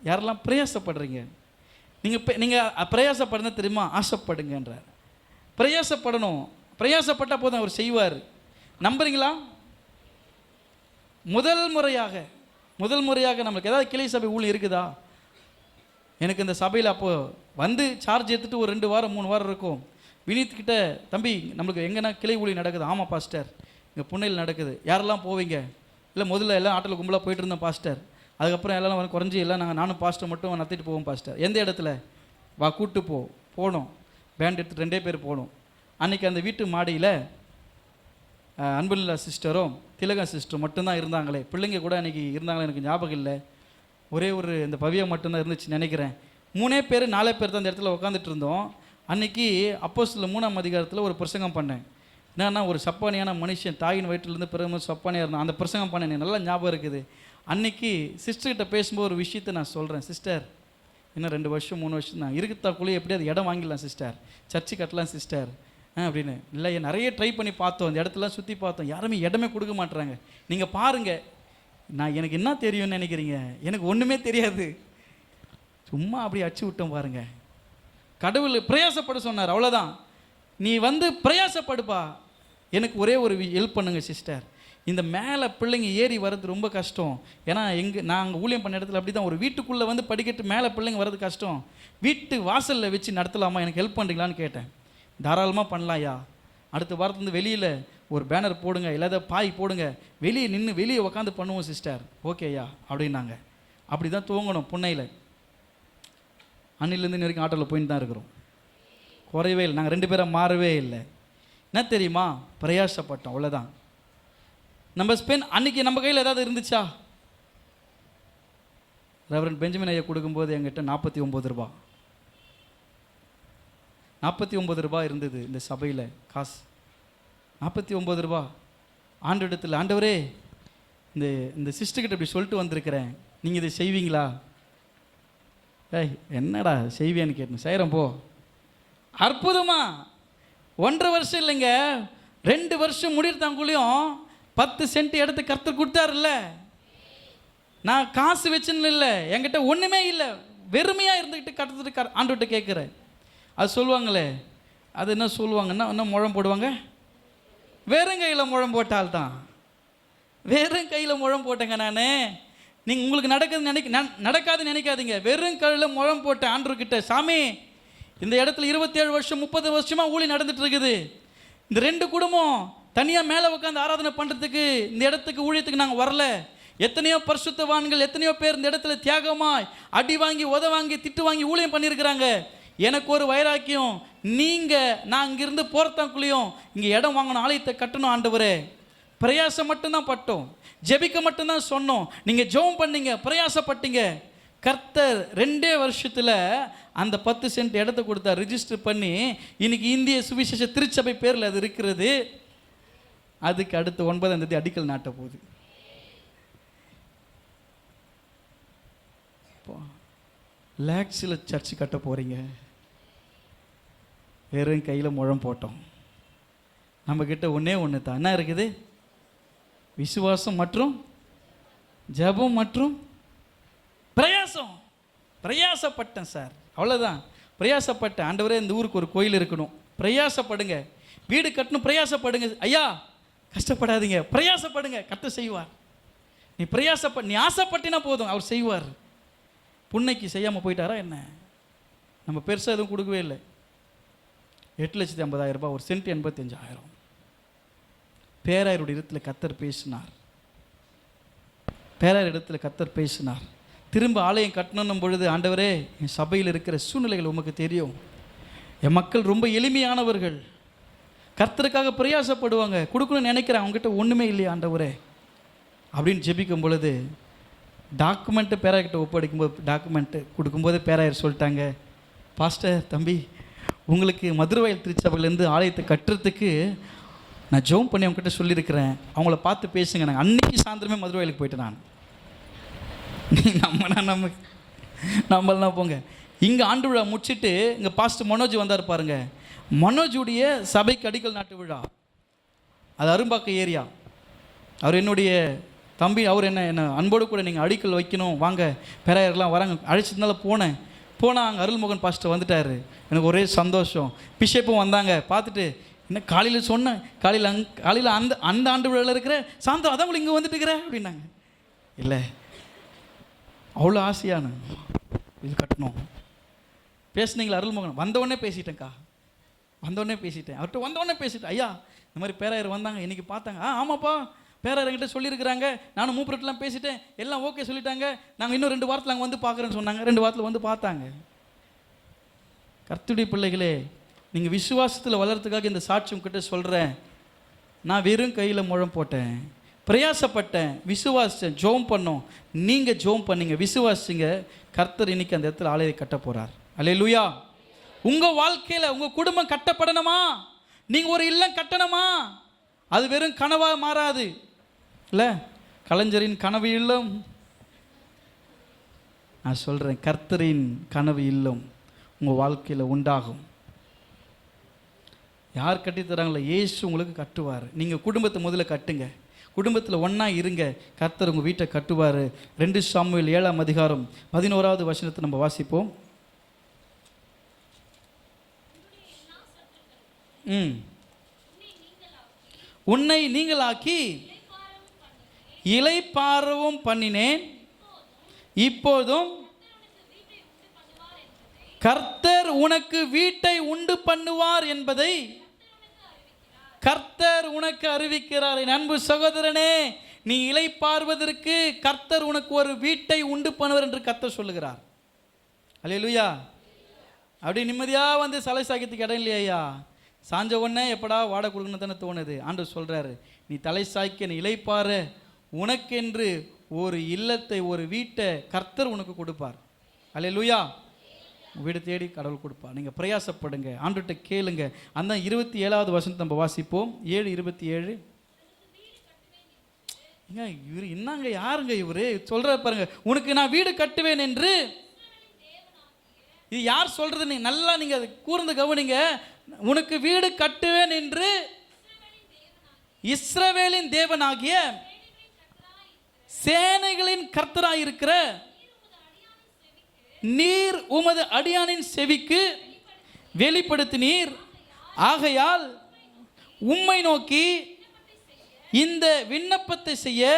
யாரெல்லாம் பிரயாசப்படுறீங்க? நீங்கள் பிரயாசப்படுறது தெரியுமா? ஆசைப்படுங்கன்றார். பிரயாசப்படணும். பிரயாசப்பட்டால் போதும், அவர் செய்வார். நம்புறீங்களா? முதல் முறையாக நம்மளுக்கு ஏதாவது கிளை சபை ஊழியம் இருக்குதா? எனக்கு இந்த சபையில் அப்போது வந்து சார்ஜ் எடுத்துகிட்டு ஒரு 2 வாரம் 3 வாரம் இருக்கும். வினீத்கிட்ட, தம்பி நம்மளுக்கு எங்கன்னா கிளை ஊழியம் நடக்குது. ஆமாம் பாஸ்டர், இங்கே புண்ணையில் நடக்குது. யாரெல்லாம் போவீங்க? இல்லை முதல்ல எல்லாம் ஆட்டோவில் கும்பலாக போயிட்டு இருந்தோம் பாஸ்டர், அதுக்கப்புறம் எல்லாம் வந்து குறைஞ்சி எல்லாம் நானும் பாஸ்டர் மட்டும் நடத்திட்டு போவோம் பாஸ்டர். எந்த இடத்துல? வா கூப்பிட்டு போனோம். பேண்ட் எடுத்து 2 பேர் போனோம். அன்றைக்கி அந்த வீட்டு மாடியில் அன்புல்லா சிஸ்டரும் திலகா சிஸ்டரும் மட்டும்தான் இருந்தாங்களே. பிள்ளைங்க கூட அன்றைக்கி இருந்தாங்களே, எனக்கு ஞாபகம் இல்லை. ஒரே ஒரு இந்த பவியா மட்டும்தான் இருந்துச்சு நினைக்கிறேன். 3 பேர் 4 பேர் தான் அந்த இடத்துல உட்காந்துட்டு இருந்தோம். அன்றைக்கி அப்போஸ்தலர் 3ஆம் அதிகாரத்தில் ஒரு பிரசங்கம் பண்ணேன். என்னன்னா, ஒரு சப்பானியான மனுஷன் தாயின் வயிற்றிலேருந்து பிறகு சப்பானியாக இருந்தான். அந்த பிரசங்கம் பண்ணேன், எனக்கு நல்லா ஞாபகம் இருக்குது. அன்றைக்கி சிஸ்டர்கிட்ட பேசும்போது ஒரு விஷயத்தை நான் சொல்கிறேன், சிஸ்டர் இன்னும் 2 வருஷம் 3 வருஷம் தான் இருக்குத்தாக்குள்ளே எப்படியாவது இடம் வாங்கிடலாம் சிஸ்டர், சர்ச்சு கட்டலாம் சிஸ்டர் அப்படின்னு. இல்லை, நிறைய ட்ரை பண்ணி பார்த்தோம், அந்த இடத்துலாம் சுற்றி பார்த்தோம், யாருமே இடமே கொடுக்க மாட்டுறாங்க. நீங்கள் பாருங்கள், எனக்கு என்ன தெரியும்னு நினைக்கிறீங்க? எனக்கு ஒன்றுமே தெரியாது, சும்மா அப்படி அடிச்சு விட்டோம் பாருங்க. கடவுள் பிரயாசப்பட சொன்னார், அவ்வளோதான். நீ வந்து பிரயாசப்படுப்பா, எனக்கு ஒரே ஒரு ஹெல்ப் பண்ணுங்க சிஸ்டர். இந்த மேலே பிள்ளைங்க ஏறி வர்றது ரொம்ப கஷ்டம். ஏன்னா நாங்கள் ஊழியம் பண்ண இடத்துல அப்படி தான், ஒரு வீட்டுக்குள்ளே வந்து படிக்கட்டு மேலே பிள்ளைங்க வர்றது கஷ்டம். வீட்டு வாசலில் வச்சு நடத்தலாமா, எனக்கு ஹெல்ப் பண்ணுறீங்களான்னு கேட்டேன். தாராளமாக பண்ணலாம்யா, அடுத்த வாரத்துலேருந்து வெளியில் ஒரு பேனர் போடுங்க, இல்லாத பாய் போடுங்க, வெளியே நின்று வெளியே உட்காந்து பண்ணுவோம் சிஸ்டர். ஓகேயா அப்படின்னாங்க. அப்படி தான் துவங்கணும் புன்னையில். அன்னிலேருந்து வரைக்கும் ஆட்டோவில் போயின்னு தான் இருக்கிறோம், குறையவே இல்லை. நாங்கள் 2 பேரும் மாறவே இல்லை. என்ன தெரியுமா? பிரயாசப்பட்டோம், அவ்வளோதான். நம்ம அன்றைக்கி நம்ம கையில் ஏதாவது இருந்துச்சா? ரெவரண்ட் பெஞ்சமின் ஐயா கொடுக்கும்போது எங்கிட்ட 49 ரூபா 49 ரூபா இருந்தது இந்த சபையில் காசு. 49 ரூபா. ஆண்டவரிடத்தில், ஆண்டவரே இந்த சிஸ்டர்கிட்ட இப்படி சொல்லிட்டு வந்திருக்கிறேன், நீங்கள் இதை செய்வீங்களா? என்னடா செய்வியான்னு கேட்டேன். செய்கிறேன் போ. அற்புதமா 1.5 வருஷம் இல்லைங்க, 2 வருஷம் முடித்தாங்குள்ளேயும் 10 சென்ட் எடுத்து கர்த்தர் கொடுத்தாருல்ல. நான் காசு வச்சுன்னு இல்லை, என்கிட்ட ஒன்றுமே இல்லை, வெறுமையாக இருந்துக்கிட்டு கர்த்தர் ஆண்டவர்கிட்ட கேட்குறேன். அது சொல்லுவாங்களே, அது என்ன சொல்லுவாங்கன்னா, என்ன முழம் போடுவாங்க? வெறும் கையில் முழம் போட்டால் தான். வெறும் கையில் முழம் போட்டேங்க நான். நீங்கள் உங்களுக்கு நடக்காதுன்னு நினைக்காதீங்க. வெறும் கையில் முழம் போட்ட ஆண்டவர்கிட்ட, சாமி இந்த இடத்துல 27 வருஷம் 30 வருஷமாக ஊழி நடந்துட்டு இருக்குது. இந்த 2 குடும்பம் தனியாக மேலே உட்காந்து ஆராதனை பண்ணுறதுக்கு இந்த இடத்துக்கு ஊழியத்துக்கு நாங்கள் வரல. எத்தனையோ பரிசுத்தவான்கள், எத்தனையோ பேர் இந்த இடத்துல தியாகமாய் அடி வாங்கி, உத வாங்கி, திட்டு வாங்கி ஊழியம் பண்ணியிருக்கிறாங்க. எனக்கு ஒரு வைராக்கியம், நான் இங்கிருந்து போகிறத்தாக்குள்ளேயும் இங்கே இடம் வாங்கணும், ஆலயத்தை கட்டணும் ஆண்டவரே. பிரயாசம் மட்டும்தான் பட்டோம், ஜெபிக்க மட்டும்தான் சொன்னோம். நீங்கள் ஜெபம் பண்ணீங்க, பிரயாசப்பட்டீங்க. கர்த்தர் 2 வருஷத்தில் அந்த 10 சென்ட் இடத்த கொடுத்தா, ரிஜிஸ்டர் பண்ணி இன்னைக்கு இந்திய சுவிசேஷ திருச்சபை பேரில் அது இருக்கிறது. அதுக்கு அடுத்து 9ஆம் தேதி அடிக்கல் நாட்ட போகுது. லேக்ஸில் சர்ச்சு கட்ட போகிறீங்க. வெறும் கையில் முழம் போட்டோம். நம்மக்கிட்ட ஒன்று தான் என்ன இருக்குது? விசுவாசம் மற்றும் ஜெபம் மற்றும் பிரயாசம். பிரயாசப்பட்டேன் சார், அவ்வளோதான். பிரயாசப்பட்டேன். ஆண்டவரே, இந்த ஊருக்கு ஒரு கோயில் இருக்கணும், பிரயாசப்படுங்க. வீடு கட்டணும், பிரயாசப்படுங்க. ஐயா, கஷ்டப்படாதீங்க, பிரயாசப்படுங்க, கர்த்தர் செய்வார். நீ ஆசைப்பட்டினா போதும், அவர் செய்வார். புன்னைக்கு செய்யாமல் போயிட்டாரா என்ன? நம்ம பெருசாக எதுவும் கொடுக்கவே இல்லை. 8,50,000 ரூபாய், ஒரு சென்ட் 85,000. பேராயருடைய இடத்துல கர்த்தர் பேசினார். பேராயர் இடத்துல கர்த்தர் பேசினார். திரும்ப ஆலயம் கட்டணும் பொழுது, ஆண்டவரே, என் சபையில் இருக்கிற சூழ்நிலைகள் உமக்கு தெரியும், என் மக்கள் ரொம்ப எளிமையானவர்கள், கர்த்தருக்காக பிரயாசப்படுவாங்க, கொடுக்கணும்னு நினைக்கிறேன், அவங்ககிட்ட ஒன்றுமே இல்லையா ஆண்டவரே அப்படின்னு ஜெபிக்கும் பொழுது, டாக்குமெண்ட்டு பேராயர்கிட்ட ஒப்படைக்கும்போது, டாக்குமெண்ட்டு கொடுக்கும்போது பேராயர் சொல்லிட்டாங்க, பாஸ்டர் தம்பி, உங்களுக்கு மதுரவாயல் திருச்சபையிலேருந்து ஆலயத்தை கட்டுறதுக்கு நான் ஜெபம் பண்ணி அவங்ககிட்ட சொல்லியிருக்கிறேன், அவங்கள பார்த்து பேசுங்க. நாங்கள் அன்னைக்கு சாயந்தரமே மதுரவாயலுக்கு போயிட்டேன். நான் நம்மளாம் போங்க. இங்கே ஆண்டு விழா முடிச்சுட்டு இங்கே பாஸ்டர் மனோஜ் வந்தார் பாருங்க. மனோஜுடைய சபைக்கு அடிக்கல் நாட்டு விழா, அது அரும்பாக்கம் ஏரியா. அவர் என்னுடைய தம்பி, அவர் என்ன அன்போடு கூட நீங்கள் அடிக்கல் வைக்கணும் வாங்க, பேராயர்லாம் வராங்க அழைச்சதுனால போனால் அங்கே அருள்மோகன் பாஸ்டர் வந்துட்டார். எனக்கு ஒரே சந்தோஷம். பிஷப்பும் வந்தாங்க. பார்த்துட்டு, என்ன காலையில் சொன்னேன், காலையில் அந்த ஆண்டு விழாவில் இருக்கிற சாந்தம், அதான் உங்களுக்கு இங்கே வந்துட்டு இருக்கிற அப்படின்னாங்க. இல்லை, அவ்வளோ ஆசையான இது கட்டணும். பேசுனீங்களா அருள்மோகன்? வந்தவொடனே பேசிட்டேன்க்கா, வந்தவொடனே பேசிட்டேன். அவர்கிட்ட வந்தவொடனே பேசிட்டேன். ஐயா, இந்த மாதிரி பேராயர் வந்தாங்க, இன்றைக்கி பார்த்தாங்க. ஆமாப்பா, பேராயர் என்கிட்ட சொல்லியிருக்கிறாங்க, நானும் மூப்பரெட்டெலாம் பேசிட்டேன், எல்லாம் ஓகே சொல்லிட்டாங்க, நாங்கள் இன்னும் 2 வாரத்தில் அங்கே வந்து பார்க்குறேன்னு சொன்னாங்க. 2 வாரத்தில் வந்து பார்த்தாங்க. கர்த்தருடைய பிள்ளைகளே, நீங்கள் விசுவாசத்தில் வளர்றதுக்காக இந்த சாட்சி உங்ககிட்ட சொல்கிறேன். நான் வெறும் கையில் முழம் போட்டேன், பிரயாசப்பட்டேன், விசுவாசித்தேன், ஜெபம் பண்ணோம். நீங்கள் ஜெபம் பண்ணீங்க, விசுவாசிங்க. கர்த்தர் இன்னைக்கு அந்த இடத்துல ஆலயத்தை கட்ட போகிறார். அல்லேலூயா. உங்கள் வாழ்க்கையில் உங்கள் குடும்பம் கட்டப்படணுமா? நீங்கள் ஒரு இல்லம் கட்டணுமா? அது வெறும் கனவாக மாறாது. இல்லை, கலைஞரின் கனவு இல்லம், நான் சொல்கிறேன், கர்த்தரின் கனவு இல்லம் உங்கள் வாழ்க்கையில் உண்டாகும். யார் கட்டித்தராங்களோ, இயேசு உங்களுக்கு கட்டுவார். நீங்கள் குடும்பத்தை முதல்ல கட்டுங்க, குடும்பத்தில் ஒன்றா இருங்க, கர்த்தர் உங்கள் வீட்டை கட்டுவார். 2 சாமுவேல் 7ஆம் அதிகாரம் 11வது வசனத்தை நம்ம வாசிப்போம். உன்னை நீங்களாக்கி இளைப்பாறவும் பண்ணினேன், இப்போதும் கர்த்தர் உனக்கு வீட்டை உண்டு பண்ணுவார் என்பதை கர்த்தர் உனக்கு அறிவிக்கிறார். என் அன்பு சகோதரனே, நீ இளைப்பாறுவதற்கு கர்த்தர் உனக்கு ஒரு வீட்டை உண்டு பண்ணுவார் என்று கர்த்தர் சொல்லுகிறார். அல்லேலூயா. அப்படி நிம்மதியாக வந்து சலை சாய்க்கிறதுக்கு இடம் இல்லையா? சாஞ்ச உடனே எப்படா வாடகை கொடுக்கணும் தானே தோணுது. ஆண்டவர் சொல்கிறாரு, நீ தலை சாய்க்க, நீ இளைப்பாற, உனக்கென்று ஒரு இல்லத்தை, ஒரு வீட்டை கர்த்தர் உனக்கு கொடுப்பார். அல்லேலூயா. வீடு தேடி கடவுள் கொடுப்பார். நீங்கள் பிரயாசப்படுங்க, ஆண்டவர்கிட்ட கேளுங்க. அந்த 27வது வசனத்தை நம்ம வாசிப்போம். 7:27. இவர் என்னங்க, யாருங்க இவர் சொல்கிறார் பாருங்க, உனக்கு நான் வீடு கட்டுவேன் என்று. இது யார் சொல்கிறது? நீ நல்லா நீங்கள் அதை கூர்ந்து கவனிங்க. உனக்கு வீடு கட்டுவேன் என்று இஸ்ரவேலின் தேவனாகிய சேனைகளின் கர்த்தராயிருக்கிற நீர் உமது அடியானின் செவிக்கு வெளிப்படுத்தினீர். ஆகையால் உம்மை நோக்கி இந்த விண்ணப்பத்தை செய்ய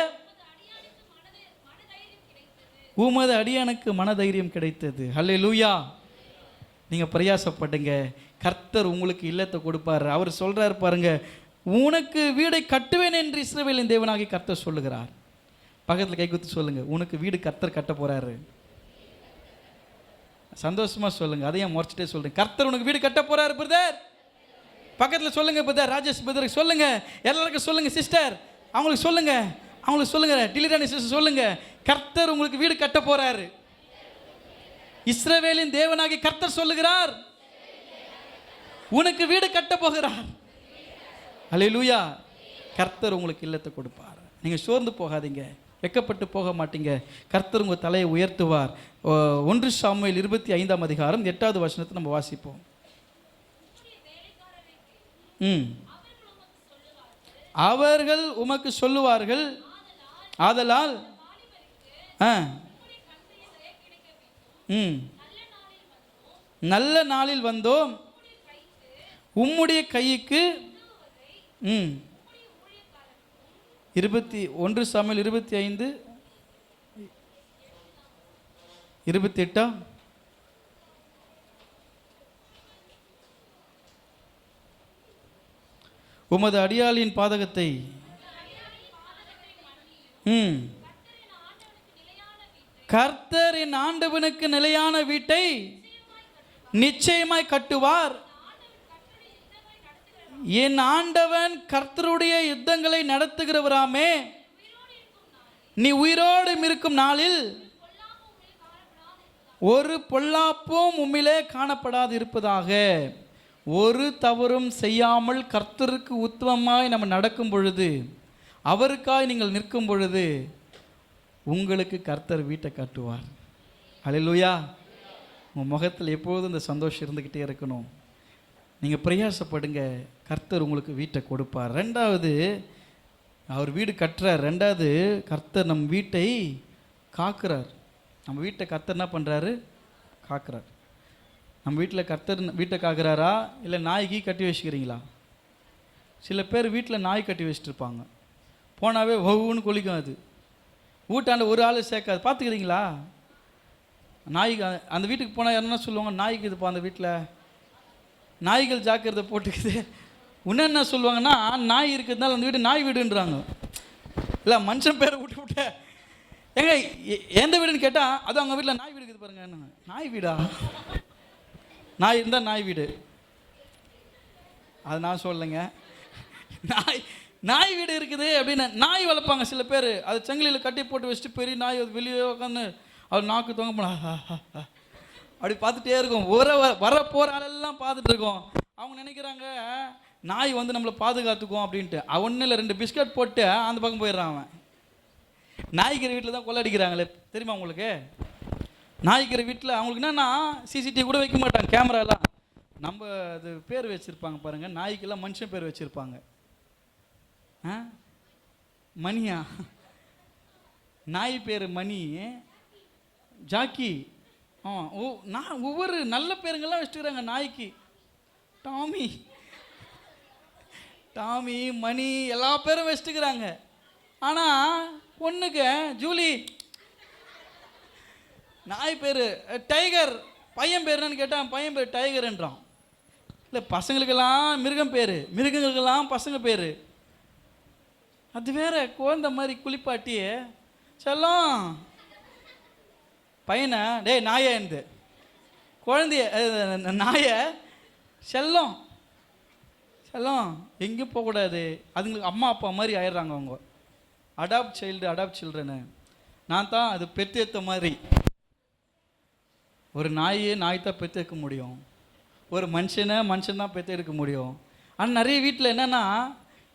உமது அடியானுக்கு மனதைரியம் கிடைத்தது. அல்லேலூயா. நீங்கள் பிரயாசப்படுங்க, கர்த்தர் உங்களுக்கு இல்லத்தை கொடுப்பார். அவர் சொல்கிறார் பாருங்க, உனக்கு வீடை கட்டுவேன் என்று இஸ்ரவேலின் தேவனாகி கர்த்தர் சொல்லுகிறார். பக்கத்தில் கை குத்து சொல்லுங்க, உனக்கு வீடு கர்த்தர் கட்ட போறாரு. சந்தோஷமா சொல்லுங்க, அதையும் முறைச்சிட்டே சொல்றேன், கர்த்தர் உனக்கு வீடு கட்ட போறாரு பிரதர். பக்கத்தில் சொல்லுங்க பிரதர், ராஜேஷ் பிரதருக்கு சொல்லுங்க, எல்லாருக்கும் சொல்லுங்க, சிஸ்டர் அவங்களுக்கு சொல்லுங்க, டிலிராணி சிஸ்டர் சொல்லுங்க, கர்த்தர் உங்களுக்கு வீடு கட்ட போறாரு. இஸ்ரவேலின் தேவனாகி கர்த்தர் சொல்லுகிறார், உனக்கு வீடு கட்ட போகிறார். அல்லேலூயா. கர்த்தர் உங்களுக்கு இல்லத்தை கொடுப்பார். நீங்கள் சோர்ந்து போகாதீங்க, வெக்கப்பட்டு போக மாட்டீங்க. கர்த்தர் உங்கள் தலையை உயர்த்துவார். 1 சாமுவேல் 25ஆம் அதிகாரம் 8வது வசனத்தை நம்ம வாசிப்போம். அவர்கள் உமக்கு சொல்லுவார்கள், ஆதலால் நல்ல நாளில் வந்தோம், உம்முடைய கைக்கு 1 சாமுவேல் 25:28 உமது அடியாளின் பாதகத்தை கர்த்தர் என் ஆண்டவனுக்கு நிலையான வீட்டை நிச்சயமாய் கட்டுவார். என் ஆண்டவன் கர்த்தருடைய யுத்தங்களை நடத்துகிறவராமே, நீ உயிரோடு இருக்கும் நாளில் ஒரு பொல்லாப்பும் உம்மிலே காணப்படாது இருப்பதாக. ஒரு தவறும் செய்யாமல் கர்த்தருக்கு உத்தமமாய் நம்ம நடக்கும் பொழுது, அவருக்காய் நீங்கள் நிற்கும் பொழுது, உங்களுக்கு கர்த்தர் வீட்டை கட்டுவார். அல்லேலூயா. உங்கள் முகத்தில் எப்போதும் இந்த சந்தோஷம் இருந்துக்கிட்டே இருக்கணும். நீங்கள் பிரயாசப்படுங்க, கர்த்தர் உங்களுக்கு வீட்டை கொடுப்பார். 2வது, அவர் வீடு கட்டுறார். 2வது, கர்த்தர் நம் வீட்டை காக்கிறார். நம்ம வீட்டை கர்த்தர் என்ன பண்ணுறாரு? காக்கிறார். நம்ம வீட்டில் கர்த்தர் வீட்டை காக்கிறாரா, இல்லை நாய்க்கு கட்டி வச்சுக்கிறீங்களா? சில பேர் வீட்டில் நாய் கட்டி வச்சுட்டுருப்பாங்க, போனாவே ஒவ்வொன்று கொலிக்கும். அது வீட்டாண்ட ஒரு ஆள் சேர்க்காது, பார்த்துக்கிறீங்களா? நாய்க்கு அந்த வீட்டுக்கு போனால் என்ன சொல்லுவாங்க, நாய்க்கு இதுப்பா அந்த வீட்டில் நாய்கள் ஜாக்கிரதை போட்டுக்குது. இன்னும் என்ன சொல்லுவாங்கன்னா, நாய் இருக்கிறதுனால அந்த வீடு நாய் வீடுன்றாங்க. இல்லை, மனுஷன் பேரை விட்டு ஏங்க எந்த வீடுன்னு கேட்டால், அது அவங்க வீட்டில் நாய் வீடு இருக்குது பாருங்க. என்ன நாய் வீடா? நாய் இருந்தால் நாய் வீடு, அது நான் சொல்லலைங்க. நாய் வீடு இருக்குது அப்படின்னு நாய் வளர்ப்பாங்க சில பேர். அது சங்கிலியில் கட்டி போட்டு வச்சுட்டு பெரிய நாய் வெளியே உட்காந்து அவர் நாக்கு தொங்க போனா அப்படி பார்த்துட்டே இருக்கும். வர போகிற ஆளெல்லாம் பார்த்துட்டு இருக்கோம். அவங்க நினைக்கிறாங்க நாய் வந்து நம்மளை பாதுகாத்துக்கும் அப்படின்ட்டு. ஒன்றும் இல்லை, 2 பிஸ்கட் போட்டு அந்த பக்கம் போயிடுறான் அவன். நாய்க்கிற வீட்டில் தான் கொள்ளடிக்கிறாங்களே, தெரியுமா உங்களுக்கு? நாய்க்கிற வீட்டில் அவங்களுக்கு என்னன்னா, சிசிடிவி கூட வைக்க மாட்டாங்க, கேமராலாம். நம்ம அது பேர் வச்சுருப்பாங்க பாருங்கள், நாய்க்கெல்லாம் மனுஷன் பேர் வச்சுருப்பாங்க. மணியா? நாய் பேர் மணி, ஜாக்கி. நான் ஒவ்வொரு நல்ல பேருங்கெல்லாம் வச்சுக்கிறாங்க நாய்க்கு. டாமி, மணி, எல்லா பேரும் வச்சுக்கிறாங்க. ஆனால் பொண்ணுக்கு ஜூலி, நாய் பேர் டைகர். பையன் பேர் என்னன்னு கேட்டால் பையன் பேர் டைகர்ன்றான். இல்லை, பசங்களுக்கெல்லாம் மிருகம் பேர், மிருகங்களுக்கெல்லாம் பசங்க பேர். அது வேற குழந்தை மாதிரி குளிப்பாட்டி செல்லம் பையனை, டேய் நாயை இருந்து குழந்தைய நாயை செல்லம் எங்கேயும் போகக்கூடாது. அதுங்களுக்கு அம்மா அப்பா மாதிரி ஆயிடுறாங்க அவங்க. Adopt children. நான் தான் அது பெற்றேற்ற மாதிரி. ஒரு நாய் தான் பெற்றெடுக்க முடியும், ஒரு மனுஷன் தான் பெற்றெடுக்க முடியும். ஆனால் நிறைய வீட்டில் என்னென்னா,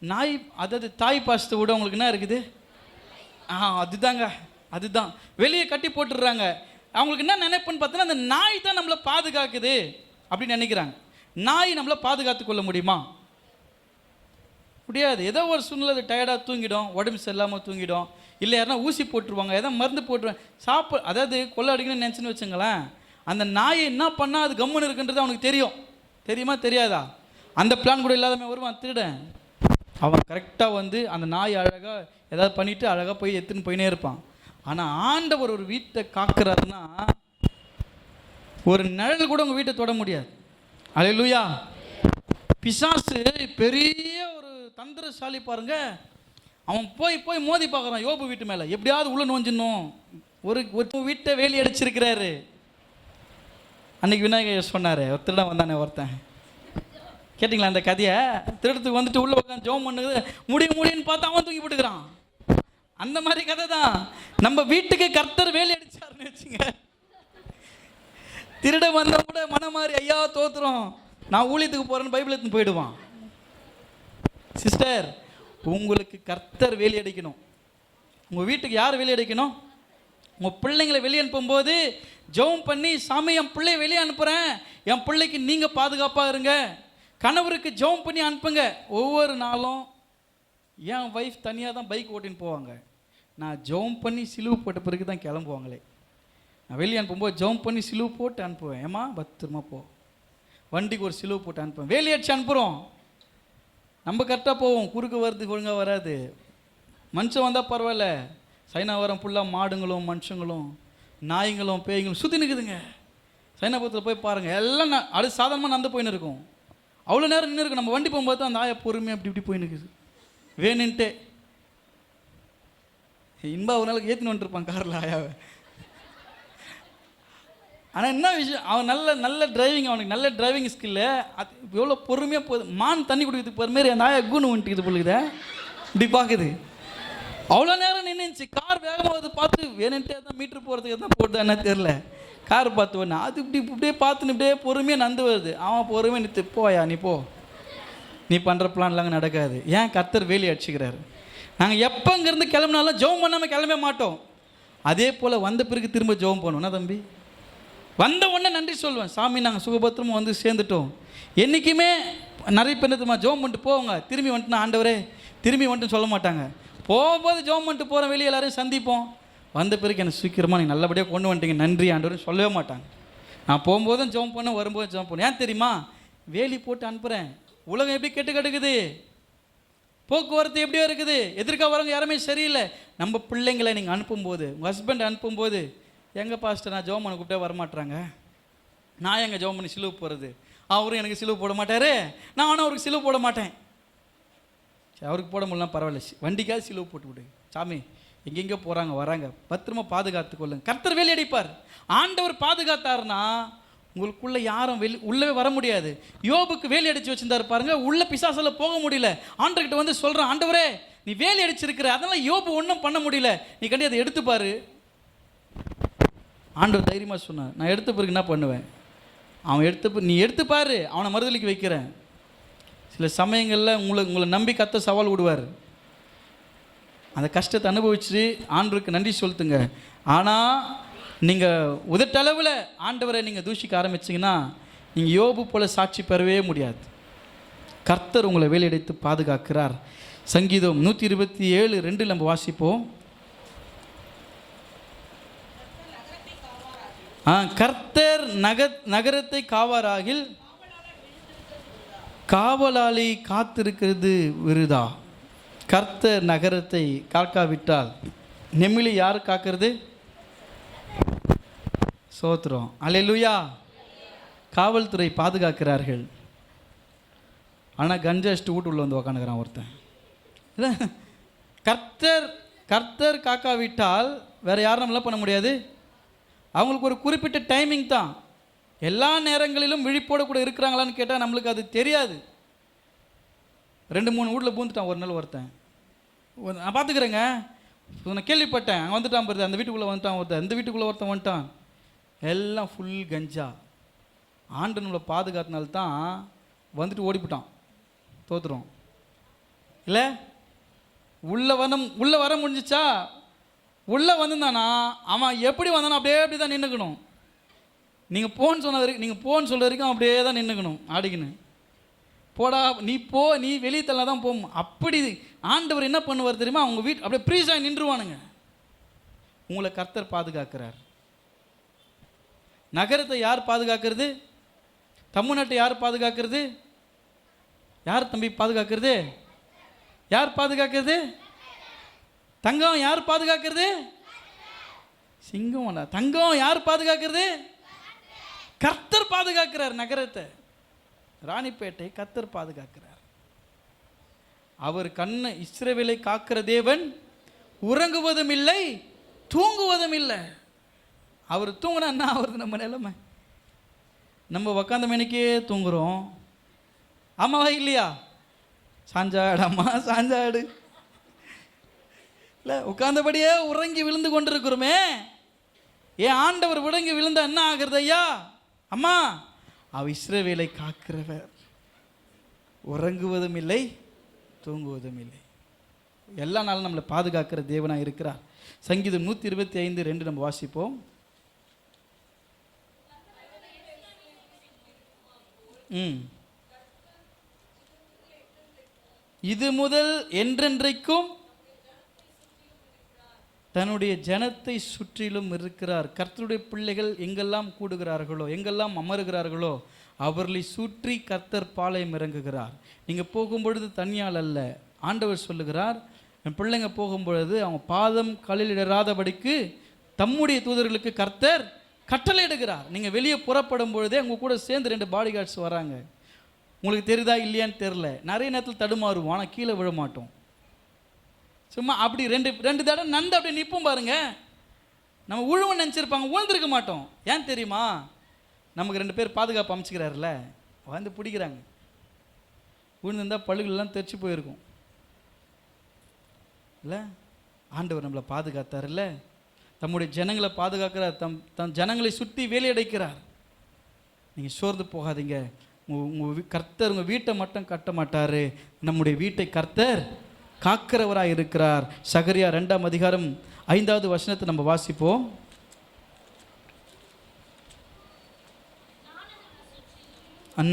நாய் அதாவது தாய் பாசத்தை விட உங்களுக்கு என்ன இருக்குது? அதுதான் வெளியே கட்டி போட்டுடுறாங்க. அவங்களுக்கு என்ன நினைப்புன்னு பார்த்தோன்னா, அந்த நாய் தான் நம்மளை பாதுகாக்குது அப்படின்னு நினைக்கிறாங்க. நாய் நம்மளை பாதுகாத்து கொள்ள முடியுமா? முடியாது. ஏதோ ஒரு சூழ்நிலை டயர்டாக தூங்கிடும், உடம்பு சரியில்லாமல் தூங்கிடும், இல்லை யாருன்னா ஊசி போட்டுருவாங்க, ஏதோ மருந்து போட்டுருவாங்க, அதாவது கொள்ளை அடிக்கணும்னு நினச்சின்னு வச்சுங்களேன். அந்த நாயை என்ன பண்ணால் அது கம்முன்னு இருக்குன்றது அவனுக்கு தெரியும். தெரியுமா தெரியாதா? அந்த பிளான் கூட இல்லாதமே வருவான் திருடன். அவன் கரெக்டாக வந்து அந்த நாய் அழகாக ஏதாவது பண்ணிவிட்டு அழகாக போய் எடுத்துன்னு போயினே இருப்பான். ஆனால் ஆண்டவர் ஒரு வீட்டை காக்கிறாருன்னா, ஒரு நிழல் கூட உங்கள் வீட்டை தொட முடியாது. அல்லேலூயா. பிசாசு பெரிய ஒரு தந்திரசாலி பாருங்க. அவன் போய் மோதி பார்க்குறான் யோபு வீட்டு மேலே, எப்படியாவது உள்ள நோஞ்சிடணும். ஒரு வீட்டை வேலி அடிச்சிருக்கிறாரு. அன்னைக்கு விநாயகர் சொன்னார், ஒரு திருடன் வந்தானே ஒருத்தன், கேட்டிங்களா அந்த கதையை? திருடத்துக்கு வந்துட்டு உள்ள உட்காந்து ஜோம் பண்ணுது, முடியுன்னு பார்த்தா அவன் தூக்கி போட்டுக்கிறான். அந்த மாதிரி கதை தான். நம்ம வீட்டுக்கு கர்த்தர் வேலி அடிச்சாருன்னு வச்சுங்க, திருட வந்த கூட மனம் மாறி ஐயா தோத்துறோம் நான் ஊழியத்துக்கு போறேன்னு பைபிள் எடுத்துன்னு போயிடுவான். சிஸ்டர், உங்களுக்கு கர்த்தர் வேலி அடிக்கணும். உங்கள் வீட்டுக்கு யார் வேலி அடிக்கணும்? உங்கள் பிள்ளைங்களை வெளியே அனுப்பும்போது ஜெபம் பண்ணி, சாமி என் பிள்ளைய வெளியே அனுப்புகிறேன், என் பிள்ளைக்கு நீங்கள் பாதுகாப்பாக இருங்க. கணவருக்கு ஜெபம் பண்ணி அனுப்புங்க. ஒவ்வொரு நாளும் என் ஒய்ஃப் தனியாக தான் பைக் ஓட்டின்னு போவாங்க. நான் ஜெபம் பண்ணி சிலுவை போட்ட பிறகு தான் கிளம்புவாங்களே. நான் வெளியே அனுப்பும்போது ஜெபம் பண்ணி சிலுவை போட்டு அனுப்புவேன். ஏமா பத்திரமா போ, வண்டிக்கு ஒரு சிலுவை போட்டு அனுப்புவேன். வேலி அடிச்சு அனுப்புகிறோம். நம்ம கரெக்டாக போவோம், குறுக்கு வருது ஒழுங்காக வராது. மனுஷன் வந்தால் பரவாயில்ல, சைனாவரம் ஃபுல்லாக மாடுங்களும் மனுஷங்களும் நாய்ங்களும் பேய்களும் சுற்றி நிற்குதுங்க. சைனாபுரத்தில் போய் பாருங்கள், எல்லாம் அது சாதாரணமாக நடந்து போயின்னு இருக்கும். அவ்வளோ நேரம் நின்று இருக்கு. நம்ம வண்டி போகும்போது அந்த ஆயை பொறுமையாக இப்படி போய் நிற்குது வேணுன்ட்டு. இன்பா ஒரு நாளைக்கு ஏற்றின்னு வந்துருப்பான் காரில் ஆயாவை. ஆனால் என்ன விஷயம், அவன் நல்ல டிரைவிங், அவனுக்கு நல்ல டிரைவிங் ஸ்கில்லு. அது எவ்வளோ பொறுமையாக போகுது. மான் தண்ணி குடிக்கிறதுக்கு போகிற மாதிரி அந்த ஆயா கூணு வந்துட்டுக்குது பொழுது இப்படி பார்க்குது. அவ்வளோ நேரம் நின்றுச்சு. கார் வேகமாக பார்த்து வேணுன்ட்டே தான் மீட்ரு போகிறதுக்கு தான் போட்டு என்ன தெரில. கார் பார்த்து வரணும், அது இப்படியே பார்த்துன்னு இப்படியே பொறுமையாக நந்து வருது. அவன் பொறுமையாக நிறுத்து, போயா நீ போ, நீ பண்ணுற பிளான்லாம் நடக்காது. ஏன்? கர்த்தர் வேலி அடிச்சுக்கிறாரு. நாங்கள் எப்போ இங்கேருந்து கிளம்புனாலும் ஜெபம் பண்ணாமல் கிளம்ப மாட்டோம். அதே போல் வந்த பிறகு திரும்ப ஜெபம் பண்ணுவோம். என்ன தம்பி? வந்த உடனே நன்றி சொல்லுவேன், சாமி நாங்கள் சுகபத்திரமாக வந்து சேர்ந்துட்டோம். என்றைக்குமே நிறைய பேர் தெரியுமா, ஜெபம் பண்ணிட்டு போவாங்க, திரும்பி வந்துட்டுனா ஆண்டவரே திரும்பி வந்துட்டுன்னு சொல்ல மாட்டாங்க. போகும்போது ஜெபம் பண்ணிட்டு போகிறோம், வெளியே எல்லாரையும் சந்திப்போம். வந்த பிறகு எனக்கு சீக்கிரமாக நீங்கள் நல்லபடியாக கொண்டு வந்துட்டீங்க நன்றி ஆண்டவர்னு சொல்லவே மாட்டாங்க. நான் போகும்போதும் ஜெபம் பண்ண, வரும்போது ஜெபம் பண்ணேன். ஏன் தெரியுமா? வேலி போட்டு அனுப்புகிறேன். உலகம் எப்படி கெட்டு கிடக்குது, போக்குவரத்து எப்படியோ இருக்குது, எதிர்க்க வரவங்க யாருமே சரியில்லை. நம்ம பிள்ளைங்களை நீங்கள் அனுப்பும்போது, உங்கள் ஹஸ்பண்ட் அனுப்பும்போது, எங்கள் பாஸ்டர் நான் ஜெபம் பண்ண கூப்பிட்டே வரமாட்டாங்க, நான் எங்கள் ஜெபம் பண்ணி சிலுவை போகிறது, அவரும் எனக்கு சிலுவை போட மாட்டார், நானும் அவருக்கு சிலுவை போட மாட்டேன். சரி, அவருக்கு போட முடியலாம் பரவாயில்ல, வண்டிக்காவது சிலுவை போட்டு விடு சாமி, எங்கெங்கே போகிறாங்க வராங்க பத்திரமா பாதுகாத்து கொள்ளுங்க. கர்த்தர் வேலி அடிப்பார். ஆண்டவர் பாதுகாத்தாருன்னா உங்களுக்குள்ளே யாரும் உள்ளவே வர முடியாது. யோபுக்கு வேலி அடித்து வச்சுருந்தாரு பாருங்க, உள்ள பிசாசால போக முடியல. ஆண்டவர்கிட்ட வந்து சொல்கிறான், ஆண்டவரே நீ வேலி அடிச்சிருக்கிற, அதனால் யோபு ஒன்றும் பண்ண முடியல, நீ கண்டி அதை எடுத்துப்பாரு. ஆண்டவர் தைரியமாக சொன்னார், நான் எடுத்த பிறகு என்ன பண்ணுவேன்? அவன் நீ எடுத்துப்பாரு, அவனை மறுதலிக்கு வைக்கிறேன். சில சமயங்களில் உங்களை நம்பி கத்த சவால் விடுவார். அந்த கஷ்டத்தை அனுபவிச்சு ஆண்டவருக்கு நன்றி சொல்லுங்க. ஆனால் நீங்கள் உதட்டளவில் ஆண்டவரை நீங்கள் தூஷிக்க ஆரம்பிச்சிங்கன்னா நீங்கள் யோபு போல சாட்சி பெறவே முடியாது. கர்த்தர் உங்களை வேலையடைத்து பாதுகாக்கிறார். சங்கீதம் 127:2 நம்ம வாசிப்போம். கர்த்தர் நகரத்தை காவாராகில் காவலாளி காத்திருக்கிறது விருதா. கர்த்தர் நகரத்தை காக்காவிட்டால் நெமிலி யார் காக்கிறது? சோத்திரம், அல்லேலூயா. காவல்துறை பாதுகாக்கிறார்கள். ஆனால் கஞ்சஸ்ட் வீட்டுள்ள வந்து உக்காந்துக்கிறான் ஒருத்தன். இல்லை, கர்த்தர் காக்காவிட்டால் வேற யாரும் நம்மளால பண்ண முடியாது. அவங்களுக்கு ஒரு குறிப்பிட்ட டைமிங் தான். எல்லா நேரங்களிலும் விழிப்போடு கூட இருக்கிறாங்களான்னு கேட்டால் நம்மளுக்கு அது தெரியாது. 2-3 வீட்டில் பூந்துட்டான் ஒரு நாள் ஒருத்தன். நான் பார்த்துக்கிறேங்க, நான் கேள்விப்பட்டேன், அங்கே வந்துட்டான் பாருது, அந்த வீட்டுக்குள்ளே வந்துட்டான் ஒருத்தன், இந்த வீட்டுக்குள்ளே ஒருத்தன் வந்துட்டான், எல்லாம் ஃபுல் கஞ்சா. ஆண்டு நம்மளை பாதுகாத்தினால்தான் வந்துட்டு ஓடிவிட்டான். தோத்துறோம் இல்லை? உள்ளே வர முடிஞ்சிச்சா? உள்ளே வந்திருந்தானா அவன் எப்படி வந்தானோ அப்படியே தான் நின்றுக்கணும். நீங்கள் போன்னு சொல்கிற வரைக்கும் அப்படியே தான் நின்றுக்கணும் ஆடிக்கின்னு. போடா நீ போ, நீ வெளியே தள்ள தான் போகும். அப்படி ஆண்டவர் என்ன பண்ணுவார் தெரியுமா? அவங்க வீட்டு அப்படியே ப்ரீஸாக நின்றுவானுங்க. உங்களை கர்த்தர் பாதுகாக்கிறார். நகரத்தை யார் பாதுகாக்கிறது? தமிழ்நாட்டை யார் பாதுகாக்கிறது? யார் தம்பி பாதுகாக்கிறது? யார் பாதுகாக்கிறது? தங்கம் யார் பாதுகாக்கிறது? சிங்கம். தங்கம் யார் பாதுகாக்கிறது? கர்த்தர் பாதுகாக்கிறார் நகரத்தை. ராணிப்பேட்டை கர்த்தர் பாதுகாக்கிறார். அவர் கண்ணை இஸ்ரவேலை காக்கிற தேவன் உறங்குவதும் இல்லை தூங்குவதும் இல்லை. அவர் தூங்கினா என்ன ஆகுறது நம்ம நிலைமை? நம்ம உக்காந்த மணிக்கே தூங்குறோம். ஆமாவா இல்லையா? சாஞ்சாடு அம்மா சாஞ்சாடு இல்லை, உட்கார்ந்தபடியே உறங்கி விழுந்து கொண்டிருக்கிறோமே. ஏன் ஆண்டவர் உறங்கி விழுந்தா என்ன ஆகுறது ஐயா? அம்மா, அவர் இஸ்ரவேலை காக்கிறவர், உறங்குவதும் இல்லை தூங்குவதும் இல்லை. எல்லா நாளும் நம்மளை பாதுகாக்கிற தேவனாக இருக்கிறார். சங்கீதம் 125:2 நம்ம வாசிப்போம். இது முதல் என்றென்றைக்கும் தன்னுடைய ஜனத்தை சுற்றிலும் இருக்கிறார். கர்த்தருடைய பிள்ளைகள் எங்கெல்லாம் கூடுகிறார்களோ, எங்கெல்லாம் அமருகிறார்களோ, அவர்களை சுற்றி கர்த்தர் பாளையம் இறங்குகிறார். நீங்கள் போகும்பொழுது தனியால் அல்ல, ஆண்டவர் சொல்லுகிறார், என் பிள்ளைங்க போகும்பொழுது அவங்க பாதம் காலில் இடராதபடிக்கு தம்முடைய தூதர்களுக்கு கர்த்தர் கட்டளையிடுகிறார். நீங்கள் வெளியே புறப்படும் பொழுதே உங்க கூட சேர்ந்து 2 பாடிகார்ட்ஸ் வராங்க. உங்களுக்கு தெரியுதா இல்லையான்னு தெரில, நிறைய நேரத்தில் தடுமாறுவோம், ஆனால் கீழே விழ மாட்டோம். சும்மா அப்படி ரெண்டு தடவை நந்து அப்படி நிற்போம் பாருங்க. நம்ம உழுவன் நினச்சிருப்பாங்க, உழுந்திருக்க மாட்டோம். ஏன் தெரியுமா? நமக்கு 2 பேர் பாதுகாப்பு அமைச்சுக்கிறாருல்ல, வந்து பிடிக்கிறாங்க. விழுந்திருந்தால் பழுகுலாம் தெரிச்சு போயிருக்கும் இல்லை? ஆண்டவர் நம்மளை பாதுகாத்தார் இல்லை? தம்முடைய ஜனங்களை பாதுகாக்கிறார், தம் ஜனங்களை சுற்றி வேலையடைக்கிறார். நீங்கள் சோர்ந்து போகாதீங்க. உங்கள் கர்த்தர் உங்கள் வீட்டை மட்டும் கட்ட மாட்டார், நம்முடைய வீட்டை கர்த்தர் காக்கிறவராக இருக்கிறார். சகரியா 2ஆம் அதிகாரம் 5வது வசனத்தை நம்ம வாசிப்போம்.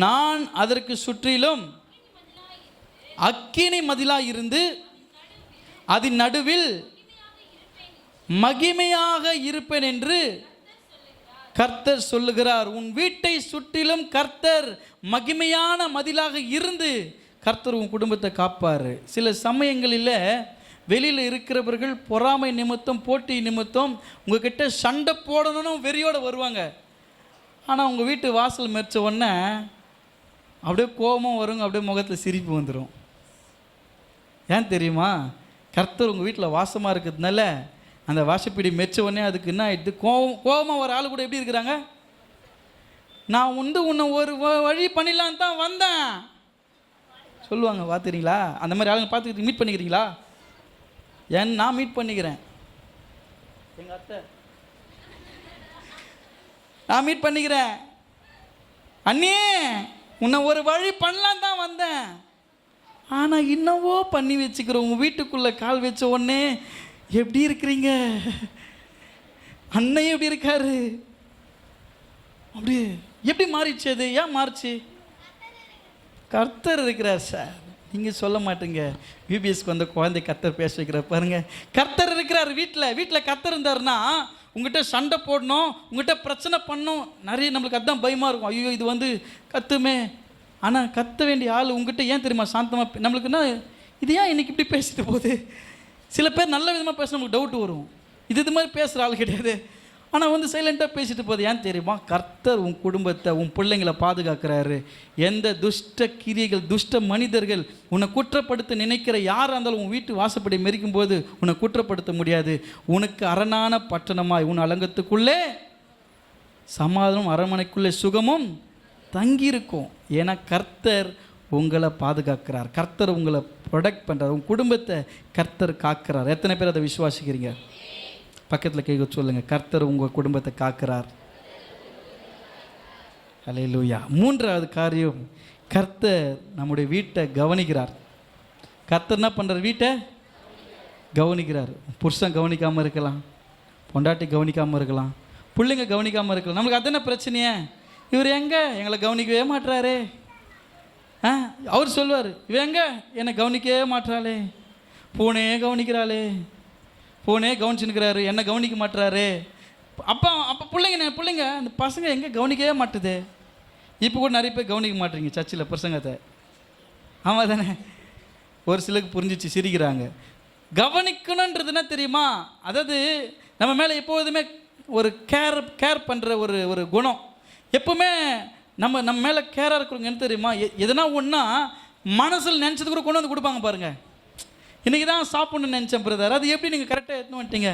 நான் அதற்கு சுற்றிலும் அக்கினி மதிலாய் இருந்து அதன் நடுவில் மகிமையாக இருப்பேன் என்று கர்த்தர் சொல்லுகிறார். உன் வீட்டை சுற்றிலும் கர்த்தர் மகிமையான மதிலாக இருந்து கர்த்தர் உன் குடும்பத்தை காப்பார். சில சமயங்களில் வெளியில் இருக்கிறவர்கள் பொறாமை நிமித்தம், போட்டி நிமித்தம் உங்ககிட்ட சண்டை போடணும்னு வெறியோடு வருவாங்க. ஆனால் உங்கள் வீட்டு வாசல் மெரிச்ச உடனே அப்படியே கோபமும் வருங்க, அப்படியே முகத்தில் சிரிப்பு வந்துடும். ஏன் தெரியுமா? கர்த்தர் உங்கள் வீட்டில் வாசமாக இருக்கிறதுனால அந்த வாசப்பீடி மெச்ச உடனே அதுக்கு என்ன ஆயிடுது? கோபமாக ஒரு ஆள் கூட எப்படி இருக்கிறாங்க? நான் உன்னை ஒரு வழி பண்ணிடலான்னு தான் வந்தேன் சொல்லுவாங்க. பார்த்துக்கிறீங்களா? அந்த மாதிரி ஆளுங்க பார்த்துக்கிட்டு மீட் பண்ணிக்கிறீங்களா? ஏன் நான் மீட் பண்ணிக்கிறேன், எங்கள் அத்தை நான் மீட் பண்ணிக்கிறேன். அண்ணே, உன்னை ஒரு வழி பண்ணலாம் தான் வந்தேன், ஆனால் இன்னவோ பண்ணி வச்சுக்கிறோம். உங்கள் வீட்டுக்குள்ளே கால் வச்ச உடனே எப்படி இருக்கிறீங்க, அண்ணன் எப்படி இருக்காரு, அப்படி எப்படி மாறிடுச்சு? அது ஏன் மாறிச்சு? கர்த்தர் இருக்கிறார் சார். நீங்கள் சொல்ல மாட்டீங்க. யூபிஎஸ்க்கு வந்த குழந்தை கர்த்தர் பேச வைக்கிறார் பாருங்க. கர்த்தர் இருக்கிறார் வீட்டில் கர்த்தர் இருந்தாருன்னா உங்கள்கிட்ட சண்டை போடணும், உங்கள்கிட்ட பிரச்சனை பண்ணணும், நிறைய நம்மளுக்கு அதுதான் பயமாக இருக்கும். ஐயோ இது வந்து கத்துமே. ஆனால் கத்த வேண்டிய ஆள் உங்ககிட்ட ஏன் தெரியுமா சாந்தமாக நம்மளுக்குன்னா இது ஏன் இன்னைக்கு இப்படி பேசிட்டு போகுது? சில பேர் நல்ல விதமாக பேச நமக்கு டவுட் வரும். இது மாதிரி பேசுகிற ஆள் கிடையாது, ஆனால் வந்து சைலண்ட்டாக பேசிட்டு போகுது. ஏன் தெரியுமா? கர்த்தர் உன் குடும்பத்தை, உன் பிள்ளைங்களை பாதுகாக்கிறாரு. எந்த துஷ்ட கிரியைகள், துஷ்ட மனிதர்கள் உன்னை குற்றப்படுத்த நினைக்கிற யாராக இருந்தாலும் உன் வீட்டு வாசப்படி மெரிக்கும் போது உன்னை குற்றப்படுத்த முடியாது. உனக்கு அரணான பட்டணமாய் உன் அலங்கத்துக்குள்ளே சமாதானம், அரண்மனைக்குள்ளே சுகமும் தங்கியிருக்கும். ஏன்னா கர்த்தர் உங்களை பாதுகாக்கிறார், கர்த்தர் உங்களை ப்ரொடெக்ட் பண்ணுறார், உங்கள் குடும்பத்தை கர்த்தர் காக்கிறார். எத்தனை பேர் அதை விசுவாசிக்கிறீங்க? பக்கத்தில் கேட்க சொல்லுங்கள், கர்த்தர் உங்கள் குடும்பத்தை காக்கிறார். அல்லேலூயா. 3வது காரியம், கர்த்தர் நம்முடைய வீட்டை கவனிக்கிறார். கர்த்தர் என்ன பண்ணுறார்? வீட்டை கவனிக்கிறார். புருஷன் கவனிக்காமல் இருக்கலாம், பொண்டாட்டி கவனிக்காமல் இருக்கலாம், பிள்ளைங்க கவனிக்காமல் இருக்கலாம். நம்மளுக்கு அது என்ன பிரச்சனையே? இவர் எங்களை கவனிக்கவே மாட்டுறாரு. அவர் சொல்லுவார், இவன் என்னை கவனிக்கவே மாட்டுறாளே, பூனே கவனிக்கிறாளே, பூனே கவனிச்சுன்னுக்கிறாரு, என்னை கவனிக்க மாட்டுறாரு. அப்போ பிள்ளைங்க அந்த பசங்க எங்கே கவனிக்கவே மாட்டுது. இப்போ கூட நிறைய பேர் கவனிக்க மாட்டீங்க சர்ச்சில் பசங்கத்தை. ஆமாம் தானே? ஒரு சிலருக்கு புரிஞ்சிச்சு, சிரிக்கிறாங்க. கவனிக்கணுன்றதுன்னா தெரியுமா? அதாவது நம்ம மேலே எப்போதுமே ஒரு கேர் பண்ணுற ஒரு குணம். எப்பவுமே நம்ம மேலே கேராக இருக்கிறவங்க என்ன தெரியுமா? எதனா ஒன்றா மனசில் நினச்சது கூட கொண்டு வந்து கொடுப்பாங்க பாருங்கள். இன்றைக்கி தான் சாப்பிட்ணுன்னு நினச்சேன் பிரதர், அது எப்படி நீங்கள் கரெக்டாக எடுத்துன்னு வந்துட்டீங்க?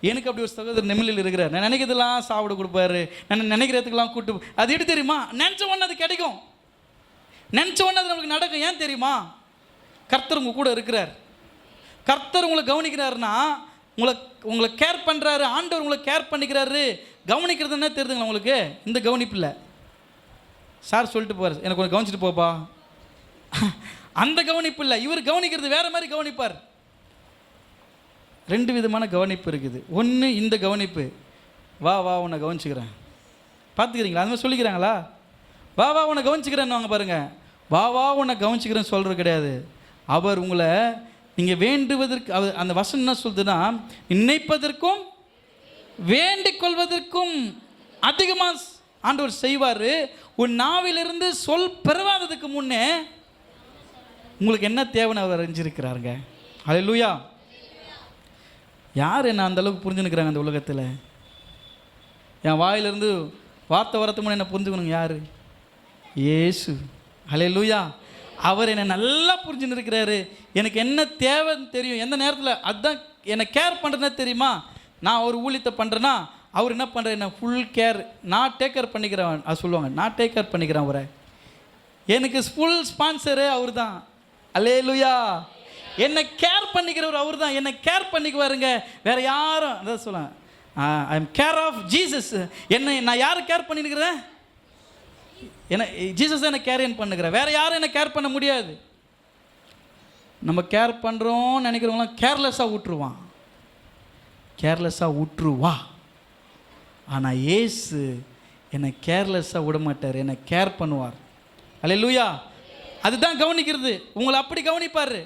எனக்கு அப்படி ஒரு சகோதரர் நெமிலில் இருக்கிறார். நான் நினைக்கிறதுலாம் சாப்பிட கொடுப்பாரு, நான் நினைக்கிறதுக்கெல்லாம் கூட்டு. அது எப்படி தெரியுமா? நினச்ச உடனே அது கிடைக்கும், நினச்ச உடனே அது நமக்கு நடக்கும். ஏன் தெரியுமா? கர்த்தர் உங்கள் கூட இருக்கிறார். கர்த்தர் உங்களை கவனிக்கிறாருன்னா உங்களை கேர் பண்ணுறாரு. ஆண்டவர் உங்களை கேர் பண்ணிக்கிறாரு. கவனிக்கிறது என்ன தெரியுதுங்களா உங்களுக்கு? இந்த கவனிப்பு இல்லை. சார் சொல்லிட்டு போவார், எனக்கு கொஞ்சம் கவனிச்சுட்டு போப்பா, அந்த கவனிப்பு இல்லை. இவர் கவனிக்கிறது வேறு மாதிரி கவனிப்பார். 2 விதமான கவனிப்பு இருக்குது. ஒன்று இந்த கவனிப்பு, வா வா உன்னை கவனிச்சுக்கிறேன், பார்த்துக்கிறீங்களா? அந்த மாதிரி சொல்லிக்கிறாங்களா? வா வா உன்னை கவனிச்சுக்கிறேன்னு வாங்க பாருங்கள். வா வா உன்னை கவனிச்சுக்கிறேன்னு சொல்கிறது கிடையாது. அவர் உங்களை நீங்கள் வேண்டுவதற்கு, அந்த வசனம் என்ன சொல்லுதுன்னா, நினைப்பதற்கும் வேண்டிக் கொள்வதற்கும் அதிகமாக ஆண்டவர் செய்வார். உன் நாவிலிருந்து சொல் பெறவாததுக்கு முன்னே உங்களுக்கு என்ன தேவைன்னு அவர் அறிஞ்சிருக்கிறாருங்க. ஹல்லேலூயா. யார் என்ன அந்த அளவுக்கு புரிஞ்சுன்னுக்கிறாங்க அந்த உலகத்தில்? என் வாயிலிருந்து வார்த்தை வரத்துக்கு முன்னே என்ன புரிஞ்சுக்கணுங்க யார்? இயேசு. ஹல்லேலூயா. அவர் என்னை நல்லா புரிஞ்சுன்னு இருக்கிறாரு. எனக்கு என்ன தேவைன்னு தெரியும், எந்த நேரத்தில். அதுதான் என்னை கேர் பண்ணுறதுன்னு தெரியுமா? நான் ஒரு ஊழியத்தை பண்ணுறேன்னா அவர் என்ன பண்ணுறாரு, என்ன ஃபுல் கேர், நான் டேக் கேர் பண்ணிக்கிறேன். அது சொல்லுவாங்க, நான் டேக் கேர் பண்ணிக்கிறேன் அவரை. எனக்கு ஃபுல் ஸ்பான்சரு அவர் தான். அல்லேலூயா. என்னை கேர் பண்ணிக்கிறவர் அவர் தான். என்னை கேர் பண்ணிக்குவாருங்க, வேறு யாரும். அதான் சொல்லுவேன், I am care of Jesus. என்னை நான் யாரை கேர் பண்ணிருக்கிறேன்? என்ன ஜீசஸ் என்னை கேரியன் பண்ணுகிறேன், வேறு யாரும் என்னை கேர் பண்ண முடியாது. நம்ம கேர் பண்ணுறோன்னு நினைக்கிறவங்களாம் கேர்லெஸ்ஸாக விட்டுருவான், கேர்லெஸ்ஸாக விட்டுருவா. ஆனால் இயேசு என்னை கேர்லெஸ்ஸாக விட மாட்டார், என்னை கேர் பண்ணுவார். அல்லேலூயா. அதுதான் கவனிக்கிறது. உங்களை அப்படி கவனிப்பார்.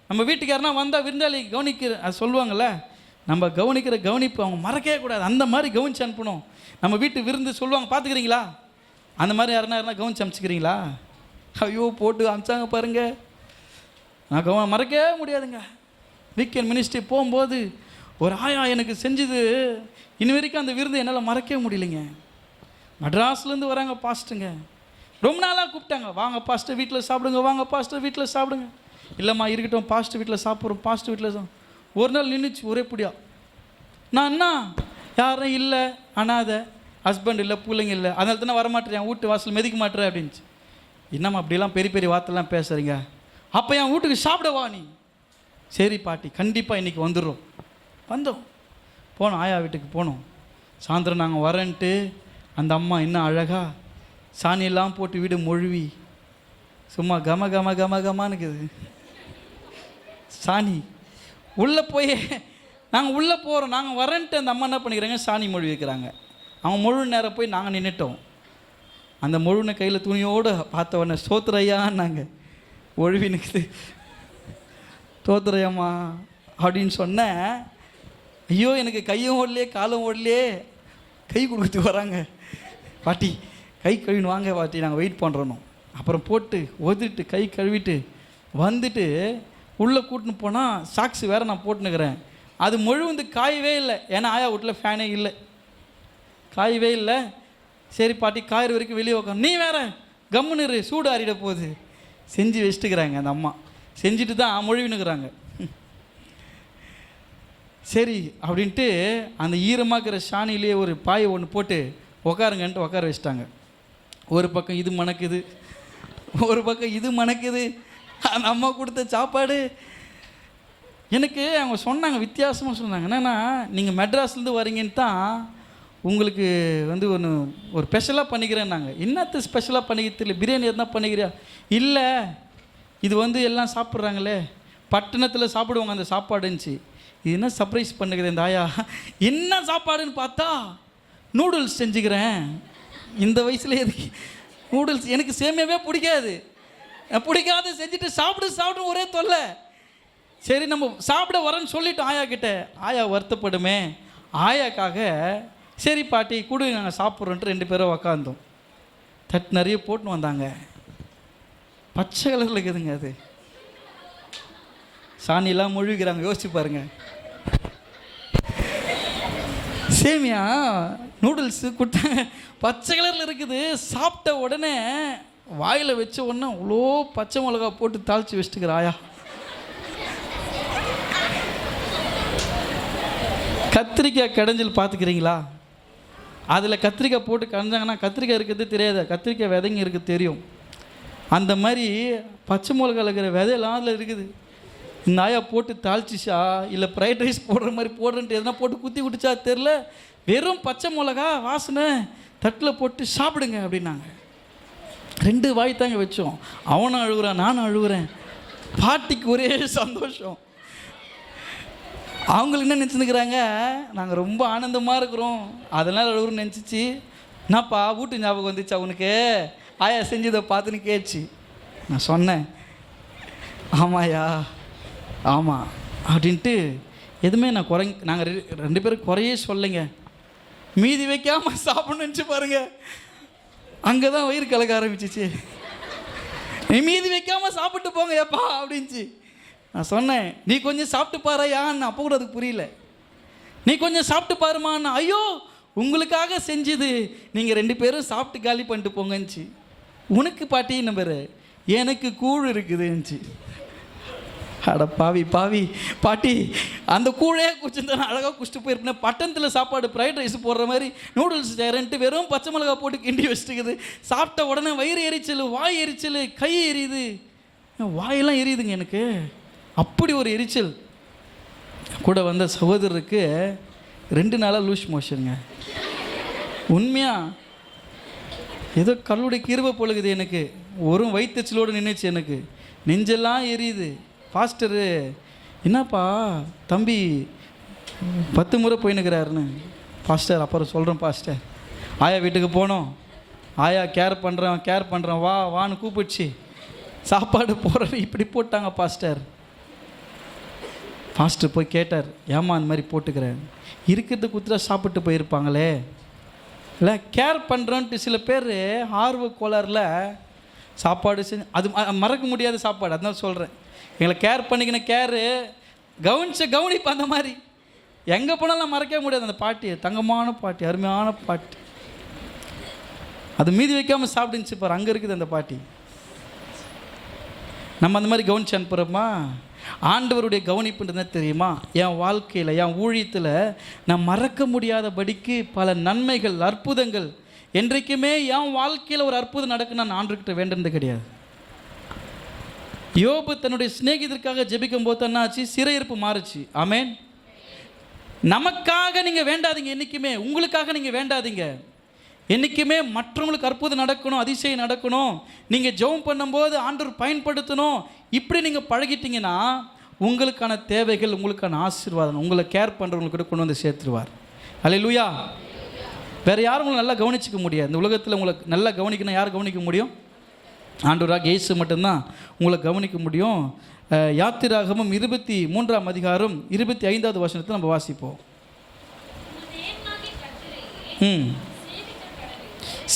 நம்ம வீட்டுக்கு யாருன்னா வந்தால் விருந்தாளி கவனிக்கிற அது சொல்லுவாங்கள்ல, நம்ம கவனிக்கிற கவனிப்பு அவங்க மறக்கவே கூடாது. அந்த மாதிரி கவனிச்சு அனுப்பணும். நம்ம வீட்டு விருந்து சொல்லுவாங்க, பார்த்துக்கிறீங்களா? அந்த மாதிரி யாருன்னா கவனிச்சு அனுப்பிச்சிக்கிறீங்களா? ஐயோ போட்டு அனுப்பிச்சாங்க பாருங்க, நான் மறக்கவே முடியாதுங்க. வீக்கெண்ட் மினிஸ்ட்ரி போகும்போது ஒரு ஆயா எனக்கு செஞ்சது இன்ன வரைக்கும் அந்த விருந்து என்னால் மறக்கவே முடியலைங்க. மெட்ராஸ்லேருந்து வராங்க பாஸ்ட்டுங்க, ரொம்ப நாளாக கூப்பிட்டாங்க, வாங்க பாஸ்டர் வீட்டில் சாப்பிடுங்க, வாங்க பாஸ்டர் வீட்டில் சாப்பிடுங்க. இல்லைம்மா இருக்கட்டும், பாஸ்டர் வீட்டில் சாப்பிட்றோம், பாஸ்டர் வீட்டில் ஒரு நாள் நின்றுச்சு ஒரே பிடியா. நான் என்ன யாரும் இல்லை, அனாதை, ஹஸ்பண்ட் இல்லை, பிள்ளைங்க இல்லை, அதனால தானே வரமாட்டேன், என் வீட்டு வாசல் மிதிக்க மாட்டேறேன் அப்படின்ச்சு. என்னம்மா அப்படிலாம் பெரிய பெரிய வார்த்தைலாம் பேசுகிறீங்க? அப்போ என் வீட்டுக்கு சாப்பிடவா நீ? சரி பாட்டி, கண்டிப்பாக இன்றைக்கி வந்துடுறோம். வந்தோம், போனோம், ஆயா வீட்டுக்கு போனோம். சாயந்தரம் நாங்கள் வரேன்ட்டு அந்த அம்மா இன்னும் அழகாக சாணியெல்லாம் போட்டு வீடு மொழுவி சும்மா கம கம கம கமானுக்குது சாணி. உள்ளே போய் நாங்கள் உள்ளே போகிறோம், நாங்கள் வரேன்ட்டு அந்த அம்மா என்ன பண்ணிக்கிறாங்க, சாணி மொழி வைக்கிறாங்க. அவங்க முழு நேரம் போய் நாங்கள் நின்றுட்டோம். அந்த முழுன கையில் துணியோடு பார்த்த உடனே சோத்துறையான்னாங்க, ஒழுவி நிற்குது, தோத்துறையம்மா அப்படின்னு சொன்னேன். ஐயோ எனக்கு கையும் ஓடலையே காலும் ஓடலையே, கை கொடுத்துட்டு வராங்க. பாட்டி கை கழுவின்னு வாங்க பாட்டி, நாங்கள் வெயிட் பண்ணுறோம். அப்புறம் போட்டு ஒதுட்டு கை கழுவிட்டு வந்துட்டு உள்ளே கூட்டின்னு போனால் சாக்ஸு வேறு நான் போட்டுனுக்கிறேன். அது மொழி வந்து காயவே இல்லை, ஏன்னா ஆயா வீட்டில் ஃபேனே இல்லை, காயவே இல்லை. சரி பாட்டி காயிறு வரைக்கும் வெளியே உட்காந்து, நீ வேற கம்முன்னு இரு, சூடு ஆறிட போகுது. செஞ்சு வச்சுட்டுக்கிறாங்க அந்த அம்மா, செஞ்சுட்டு தான் மொழிவினுக்கிறாங்க. சரி அப்படின்ட்டு அந்த ஈரமாக்குற சாணியிலே ஒரு பாயை ஒன்று போட்டு உட்காருங்கன்ட்டு உட்கார வச்சிட்டாங்க. ஒரு பக்கம் இது மணக்குது, ஒரு பக்கம் இது மணக்குது. அந்த அம்மா கொடுத்த சாப்பாடு எனக்கு அவங்க சொன்னாங்க, வித்தியாசமாக சொன்னாங்க. என்னென்னா, நீங்கள் மெட்ராஸ்லேருந்து வரீங்கன்னு தான் உங்களுக்கு வந்து ஒரு ஸ்பெஷலாக பண்ணிக்கிறேன்னாங்க. என்னத்தை ஸ்பெஷலாக பண்ணிக்க தெரியல, பிரியாணி எதுனா பண்ணிக்கிறியா? இல்லை, இது வந்து எல்லாம் சாப்பிட்றாங்களே, பட்டணத்தில் சாப்பிடுவாங்க அந்த சாப்பாடுன்னுச்சு. இது என்ன சர்ப்ரைஸ் பண்ணுகிறேன் இந்த ஆயா. என்ன சாப்பாடுன்னு பார்த்தா நூடுல்ஸ் செஞ்சுக்கிறேன். இந்த வயசுல எதுக்கு நூடுல்ஸ்? எனக்கு சேமியாவே பிடிக்காது, பிடிக்காது செஞ்சுட்டு சாப்பிடு ஒரே தொல்லை. சரி நம்ம சாப்பிட வரேன்னு சொல்லிட்டோம் ஆயா கிட்ட. ஆயா வருத்தப்படுமே, ஆயாக்காக சரி பாட்டி கொடு நாங்கள் சாப்பிட்றோன்ட்டு 2 பேரும் உக்காந்தோம். தட்டு நிறைய போட்டுன்னு வந்தாங்க, பச்சை கலரில் இருக்குதுங்க. அது சாணியெல்லாம் மொழிக்கிறாங்க, யோசிச்சு பாருங்க. சேமியா நூடுல்ஸு கொடுத்தாங்க, பச்சை கலரில் இருக்குது. சாப்பிட்ட உடனே வாயில் வச்ச உடனே அவ்வளோ பச்சை மிளகா போட்டு தாளித்து வச்சுட்டுக்கிற ஆயா. கத்திரிக்காய் கடைஞ்சல் பார்த்துக்கிறீங்களா? அதில் கத்திரிக்காய் போட்டு கடைஞ்சாங்கன்னா கத்திரிக்காய் இருக்கிறது தெரியாது, கத்திரிக்காய் விதைங்க இருக்குது தெரியும். அந்த மாதிரி பச்சை மிளகா இருக்கிற விதையெல்லாம் அதில் இருக்குது. இந்த ஆயா போட்டு தாளிச்சிச்சா இல்லை ஃப்ரைட் ரைஸ் போடுற மாதிரி போடுறன்ட்டு எதனா போட்டு குத்தி விட்டுச்சா தெரில, வெறும் பச்சை மிளகா வாசனை தட்டில் போட்டு சாப்பிடுங்க அப்படின்னாங்க. 2 வாய் தாங்க வச்சோம். அவனும் அழுகுறான், நானும் அழுகுறேன். பாட்டிக்கு ஒரே சந்தோஷம். அவங்களுக்கு என்ன நினச்சிருக்கிறாங்க, நாங்கள் ரொம்ப ஆனந்தமாக இருக்கிறோம் அதனால் அழுகுறோன்னு நினச்சிச்சு. என்னப்பா வீட்டு ஞாபகம் வந்துச்சு அவனுக்கு, ஆயா செஞ்சதை பார்த்துன்னு கேட்சி. நான் சொன்னேன், ஆமாயா ஆமாம் அப்படின்ட்டு. எதுவுமே நான் நாங்கள் 2 பேரும் குறையே சொல்லைங்க. மீதி வைக்காமல் சாப்பிட்ணுன்னு நினச்சி பாருங்கள், அங்கே தான் வயிறு கலக்க ஆரம்பிச்சிச்சு. மீதி வைக்காமல் சாப்பிட்டு போங்க ஏப்பா அப்படின்ச்சு. நான் சொன்னேன், நீ கொஞ்சம் சாப்பிட்டு பாருயான்னு. அப்போ கூட அதுக்கு புரியல. நீ கொஞ்சம் சாப்பிட்டு பாருமான்னு. ஐயோ உங்களுக்காக செஞ்சது, நீங்கள் 2 பேரும் சாப்பிட்டு காலி பண்ணிட்டு போங்கன்னுச்சு. உனக்கு பாட்டி நம்பர், எனக்கு கூழ் இருக்குதுன்னுச்சு. அட பாவி பாவி பாட்டி, அந்த கூழே குடிச்சிருந்தா அழகாக குடிச்சிட்டு போயிருப்பேன். பட்டணத்தில் சாப்பாடு ஃப்ரைட் ரைஸ் போடுற மாதிரி நூடுல்ஸ் சேரன்ட்டு வெறும் பச்சை மிளகா போட்டு கிண்டி வச்சுட்டுக்குது. சாப்பிட்ட உடனே வயிறு எரிச்சல், வாய் எரிச்சல், கை எரியுது, வாயெல்லாம் எரியுதுங்க எனக்கு. அப்படி ஒரு எரிச்சல். கூட வந்த சகோதரருக்கு 2 நாளாக லூஸ் மோஷனுங்க. உண்மையாக ஏதோ கல்லுடைய கிருபை பொழுகுது எனக்கு. ஒரு வயிற்றுச்சலோடு நின்றுச்சு எனக்கு, நெஞ்செல்லாம் எரியுது. பாஸ்டரு என்னப்பா தம்பி 10 முறை போயின்னுக்கிறாருன்னு. பாஸ்டர் அப்புறம் சொல்கிறேன் பாஸ்டர், ஆயா வீட்டுக்கு போனோம், ஆயா கேர் பண்ணுறேன் வா வான்னு கூப்பிடுச்சு. சாப்பாடு போடுறேன், இப்படி போட்டாங்க பாஸ்டர். பாஸ்டர் போய் கேட்டார், ஏமா அந்த மாதிரி போட்டுக்கிறேன், இருக்கிறது குத்துறா சாப்பிட்டு போயிருப்பாங்களே. இல்லை கேர் பண்ணுறோன்ட்டு சில பேர் ஆர்வ கோளாறில் சாப்பாடு செஞ்சு அது மறக்க முடியாத சாப்பாடு. அதுதான் சொல்கிறேன், எங்களை கேர் பண்ணிக்கின கேரு கவனிப்பு அந்த மாதிரி எங்கே போனாலும் மறக்கவே முடியாது. அந்த பாட்டி தங்கமான பாட்டி, அருமையான பாட்டி. அது மீதி வைக்காமல் சாப்பிடுச்சு பாரு, அங்கே இருக்குது அந்த பாட்டி. நம்ம அந்த மாதிரி கவனிச்சு அனுப்புகிறோமா? ஆண்டவருடைய கவனிப்புன்றது தெரியுமா? என் வாழ்க்கையில், என் ஊழியத்தில் நான் மறக்க முடியாதபடிக்கு பல நன்மைகள், அற்புதங்கள் என்றைக்குமே என் வாழ்க்கையில் ஒரு அற்புதம் நடக்குன்னு நான் ஆண்டவர்கிட்ட வேண்டது கிடையாது. யோபு தன்னுடைய சிநேகிதருக்காக ஜெபிக்கும் போது என்னாச்சு? சிறையிருப்பு மாறுச்சு. ஆமேன். நமக்காக நீங்கள் வேண்டாதீங்க, என்றைக்குமே உங்களுக்காக நீங்கள் வேண்டாதீங்க. என்றைக்குமே மற்றவங்களுக்கு அற்புதம் நடக்கணும், அதிசயம் நடக்கணும், நீங்கள் ஜெபம் பண்ணும்போது ஆண்டவர் பயன்படுத்தணும். இப்படி நீங்கள் பழகிட்டீங்கன்னா உங்களுக்கான தேவைகள், உங்களுக்கான ஆசீர்வாதம் உங்களை கேர் பண்ணுறவங்கக்கிட்ட கொண்டு வந்து சேர்த்துருவார். அல்லேலூயா. வேறு யாரும் உங்களை நல்லா கவனிச்சிக்க முடியாது. இந்த உலகத்தில் உங்களை நல்லா கவனிக்கணும், யார் கவனிக்க முடியும்? ஆண்டவராக இயேசு மட்டும்தான் உங்களை கவனிக்க முடியும். யாத்திராகமம் 23ஆம் அதிகாரம் 25வது வசனத்தை நம்ம வாசிப்போம்.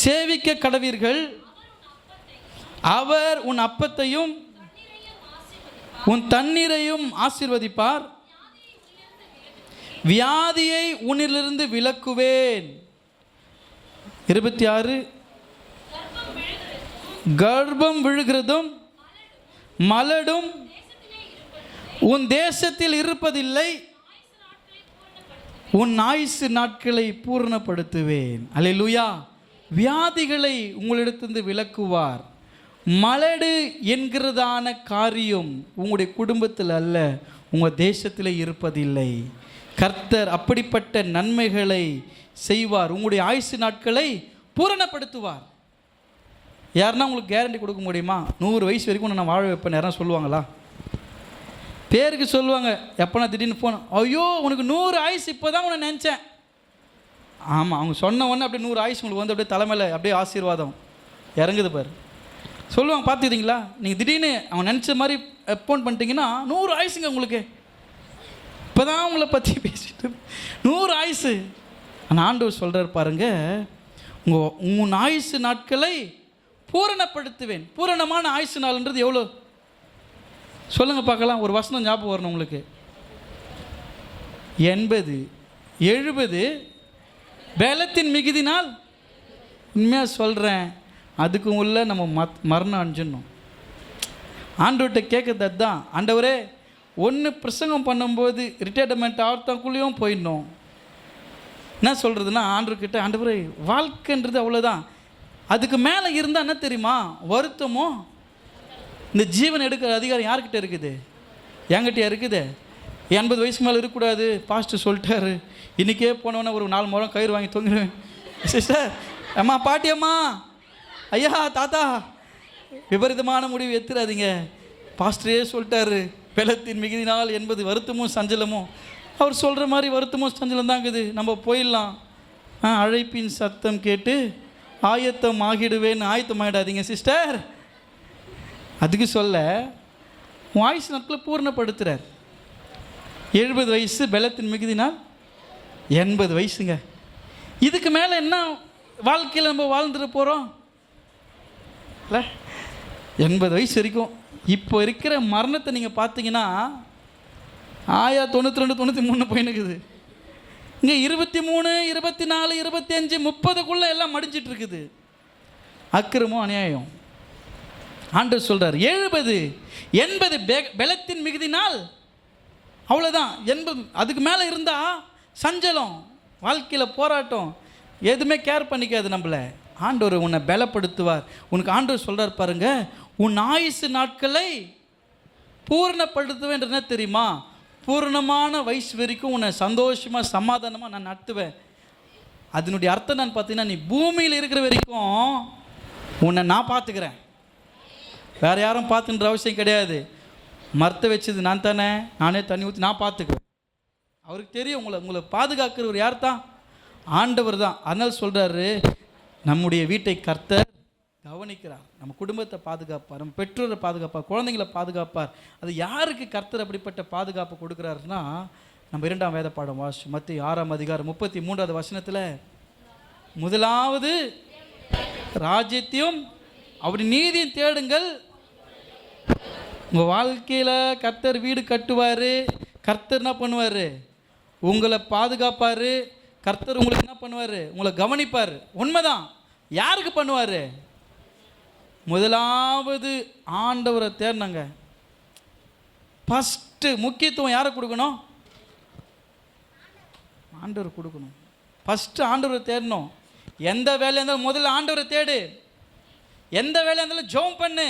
சேவிக்க கடவீர்கள், அவர் உன் அப்பத்தையும் உன் தண்ணீரையும் ஆசீர்வதிப்பார், வியாதியை உன்னிலிருந்து விலக்குவேன். 26 கர்ப்பம் விழுகிறதும் மலடும் உன் தேசத்தில் இருப்பதில்லை, உன் ஆயுசு நாட்களை பூர்ணப்படுத்துவேன். அல்லேலூயா. வியாதிகளை உங்களிடத்திலிருந்து விலக்குவார். மலடு என்கிறதான காரியம் உங்களுடைய குடும்பத்தில் அல்ல, உங்கள் தேசத்தில் இருப்பதில்லை. கர்த்தர் அப்படிப்பட்ட நன்மைகளை செய்வார், உங்களுடைய ஆயுசு நாட்களை பூரணப்படுத்துவார். யாருன்னா உங்களுக்கு கேரண்டி கொடுக்க முடியுமா? 100 வயசு வரைக்கும் நான் வாழ வைப்பேன் யாரும் சொல்லுவாங்களா? பேருக்கு சொல்லுவாங்க. எப்போனா திடீர்னு ஃபோன், ஐயோ உனக்கு 100 ஆயுசு இப்போ தான் உன்னை நினச்சேன். ஆமாம், அவங்க சொன்ன உடனே அப்படியே 100 ஆயுசு உங்களுக்கு வந்து அப்படியே தலைமையில் அப்படியே ஆசீர்வாதம் இறங்குது பாரு. சொல்லுவாங்க, பார்த்துக்கிட்டீங்களா? நீங்கள் திடீர்னு அவன் நினச்ச மாதிரி ஃபோன் பண்ணிட்டீங்கன்னா 100 ஆயுசுங்க உங்களுக்கு. இப்போ தான் உங்களை பற்றி பேசிட்டு 100 ஆயுசு. ஆனால் ஆண்டவர் சொல்கிறார் பாருங்க, உன் ஆயுசு நாட்களை பூரணப்படுத்துவேன். பூரணமான ஆயுசு நாள்ன்றது எவ்வளோ சொல்லுங்கள் பார்க்கலாம். ஒரு வசனம் ஞாபகம் வரணும் உங்களுக்கு. 80 70 பலத்தின் மிகுதினால். உண்மையாக சொல்கிறேன், அதுக்கு உள்ள நம்ம மரணம் அணிஞ்சிடணும். ஆண்டவர்கிட்ட கேட்குறது அதுதான், ஆண்டவரே ஒன்று பிரசங்கம் பண்ணும்போது ரிட்டையர்மெண்ட் ஆகிறதுக்குள்ளேயும் போயிடணும். என்ன சொல்கிறதுனா ஆண்டவர்கிட்ட, ஆண்டவரே வாழ்க்கைன்றது அவ்வளோதான், அதுக்கு மேலே இருந்தால் என்ன தெரியுமா வருத்தமோ. இந்த ஜீவன் எடுக்கிற அதிகாரம் யார்கிட்ட இருக்குது? என்கிட்ட இருக்குது. 80 வயசுக்கு மேலே இருக்கக்கூடாது பாஸ்டர் சொல்லிட்டாரு. இன்றைக்கே போனவொன்னே ஒரு 4 முறம் கயிறு வாங்கி தொங்கிடுவேன். சிஸ்டர், அம்மா, பாட்டி அம்மா, ஐயா, தாத்தா, விபரீதமான முடிவு எடுத்துடாதீங்க. பாஸ்டரே சொல்லிட்டாரு, பெலத்தின் மிகுதினால் 80 வருத்தமும் சஞ்சலமும். அவர் சொல்கிற மாதிரி வருத்தமும் சஞ்சலம் தாங்குது. நம்ம போயிடலாம். அழைப்பின் சத்தம் கேட்டு ஆயத்தம் ஆகிடுவேன்னு ஆயத்தம் ஆகிடாதீங்க சிஸ்டர். அதுக்கு சொல்ல உன் ஆயுசு நாட்களை பூர்ணப்படுத்துகிறார். 70 வயசு பெலத்தின் மிகுதினால் 80 வயசுங்க. இதுக்கு மேலே என்ன வாழ்க்கையில் நம்ம வாழ்ந்துட்டு போகிறோம் இல்லை? 80 வயசு வரைக்கும். இப்போ இருக்கிற மரணத்தை நீங்கள் பார்த்தீங்கன்னா 92, 93 போயினுக்குது. இங்கே 23, 24, 25, 30க்குள்ளே எல்லாம் மடிஞ்சிட்டு இருக்குது. அக்கிரமும் அநியாயம். ஆண்டவர் சொல்கிறார் 70, 80 பெலத்தின் மிகுதினால் அவ்வளோதான். 80 அதுக்கு மேலே இருந்தால் சஞ்சலம், வாழ்க்கையில் போராட்டம், எதுவுமே கேர் பண்ணிக்காது நம்மளை. ஆண்டவர் உன்னை பலப்படுத்துவார். உனக்கு ஆண்டவர் சொல்கிறார் பாருங்க, உன் ஆயுசு நாட்களை பூர்ணப்படுத்துவேன். என்ன தெரியுமா? பூர்ணமான வயசு வரைக்கும் உன்னை சந்தோஷமாக சமாதானமாக நான் நடத்துவேன். அதனுடைய அர்த்தம் நான் பார்த்தீங்கன்னா, நீ பூமியில் இருக்கிற வரைக்கும் உன்னை நான் பார்த்துக்கிறேன். வேறு யாரும் பார்த்துன்ற அவசியம் கிடையாது. மரத்தை வச்சது நான் தானே, நானே தண்ணி ஊற்றி நான் பார்த்துக்குவேன். அவருக்கு தெரியும் உங்களை பாதுகாக்கிறவர் யார் தான்? ஆண்டவர் தான். அதனால் சொல்கிறாரு, நம்முடைய வீட்டை கர்த்தர் கவனிக்கிறார். நம்ம குடும்பத்தை பாதுகாப்பார், நம்ம பெற்றோரை பாதுகாப்பார், குழந்தைங்களை பாதுகாப்பார். அது யாருக்கு கர்த்தர் அப்படிப்பட்ட பாதுகாப்பு கொடுக்குறாருன்னா, நம்ம 2ஆம் வேத பாடம் வாசி மத்திய 6ஆம் அதிகாரம் 33வது வசனத்தில், முதலாவது ராஜ்யத்தையும் அப்படி நீதியும் தேடுங்கள். உங்கள் வாழ்க்கையில் கர்த்தர் வீடு கட்டுவார். கர்த்தர் என்ன பண்ணுவார்? உங்களை பாதுகாப்பார். கர்த்தர் உங்களுக்கு என்ன பண்ணுவார்? உங்களை கவனிப்பார். உண்மைதான். யாருக்கு பண்ணுவார்? முதலாவது ஆண்டவரை தேடினாங்க. ஃபஸ்ட்டு முக்கியத்துவம் யாரை கொடுக்கணும்? ஆண்டவர் கொடுக்கணும். ஃபஸ்ட்டு ஆண்டவரை தேடணும். எந்த வேலையாக இருந்தாலும் முதல்ல ஆண்டவரை தேடு. எந்த வேலையாக இருந்தாலும் ஜெபம் பண்ணு.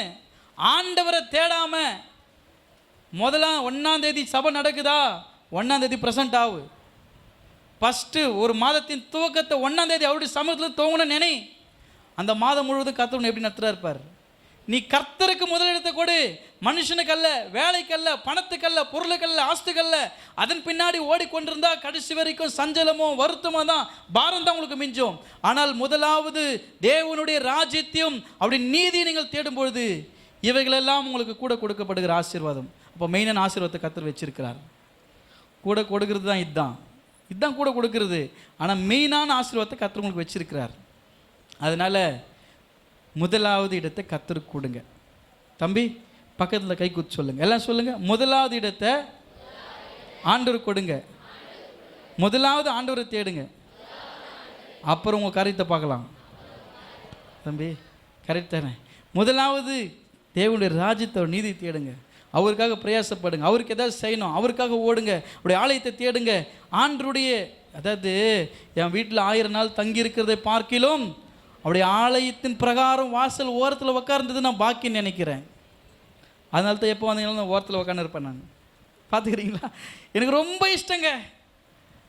ஆண்டவரை தேடாம முதல்ல 1ஆம் தேதி சபை நடக்குதா, 1ஆம் தேதி ப்ரெசன்ட் ஆகு. ஃபஸ்ட்டு ஒரு மாதத்தின் துவக்கத்தை 1ஆம் தேதி அவருடைய சமூகத்தில் துவங்கணும்னு நினை. அந்த மாதம் முழுவதும் கர்த்தர் எப்படி நடத்துகிறா இருப்பார். நீ கர்த்தருக்கு முதலிடத்தை கொடு. மனுஷனுக்கல்ல, வேலைக்கல்ல, பணத்துக்கல்ல, பொருளுக்கல்ல, ஆஸ்திக்கல்ல. அதன் பின்னாடி ஓடிக்கொண்டிருந்தா கடைசி வரைக்கும் சஞ்சலமோ வருத்தமோ தான், பாரம் தான் உங்களுக்கு மிஞ்சும். ஆனால் முதலாவது தேவனுடைய ராஜ்யத்தையும் அப்படி நீதியை நீங்கள் தேடும் பொழுது இவைகளெல்லாம் உங்களுக்கு கூட கொடுக்கப்படுகிற ஆசீர்வாதம். அப்போ மெயினான ஆசீர்வாதத்தை கர்த்தர் வச்சிருக்கிறார். கூட கொடுக்கறது தான் இதுதான் கூட கொடுக்கறது. ஆனால் மெயினான ஆசீர்வாதத்தை கர்த்தர் உங்களுக்கு வச்சிருக்கிறார். அதனால் முதலாவது இடத்தை கர்த்தருக்கு கொடுங்க. தம்பி பக்கத்தில் கை குத்து சொல்லுங்கள், எல்லாம் சொல்லுங்கள். முதலாவது இடத்தை ஆண்டவருக்கு கொடுங்க. முதலாவது ஆண்டவரை தேடுங்க. அப்புறம் உங்கள் காரியத்தை பார்க்கலாம். தம்பி கரெக்ட் தானே? முதலாவது தேவனுடைய ராஜ்யத்தை நீதி தேடுங்க. அவருக்காக பிரயாசப்படுங்க. அவருக்கு ஏதாவது செய்யணும், அவருக்காக ஓடுங்க. அப்படி ஆலயத்தை தேடுங்க. ஆண்டருடைய, அதாவது என் வீட்டில் 1000 நாள் தங்கி இருக்கிறதை பார்க்கிலும் அப்படியே ஆலயத்தின் பிரகாரம் வாசல் ஓரத்தில் உட்கார்ந்தது நான் பாக்கின்னு நினைக்கிறேன். அதனால தான் எப்போ வந்தீங்களும் நான் ஓரத்தில் உட்காந்து இருப்பேன். நான் பார்த்துக்கிறீங்களா? எனக்கு ரொம்ப இஷ்டங்க.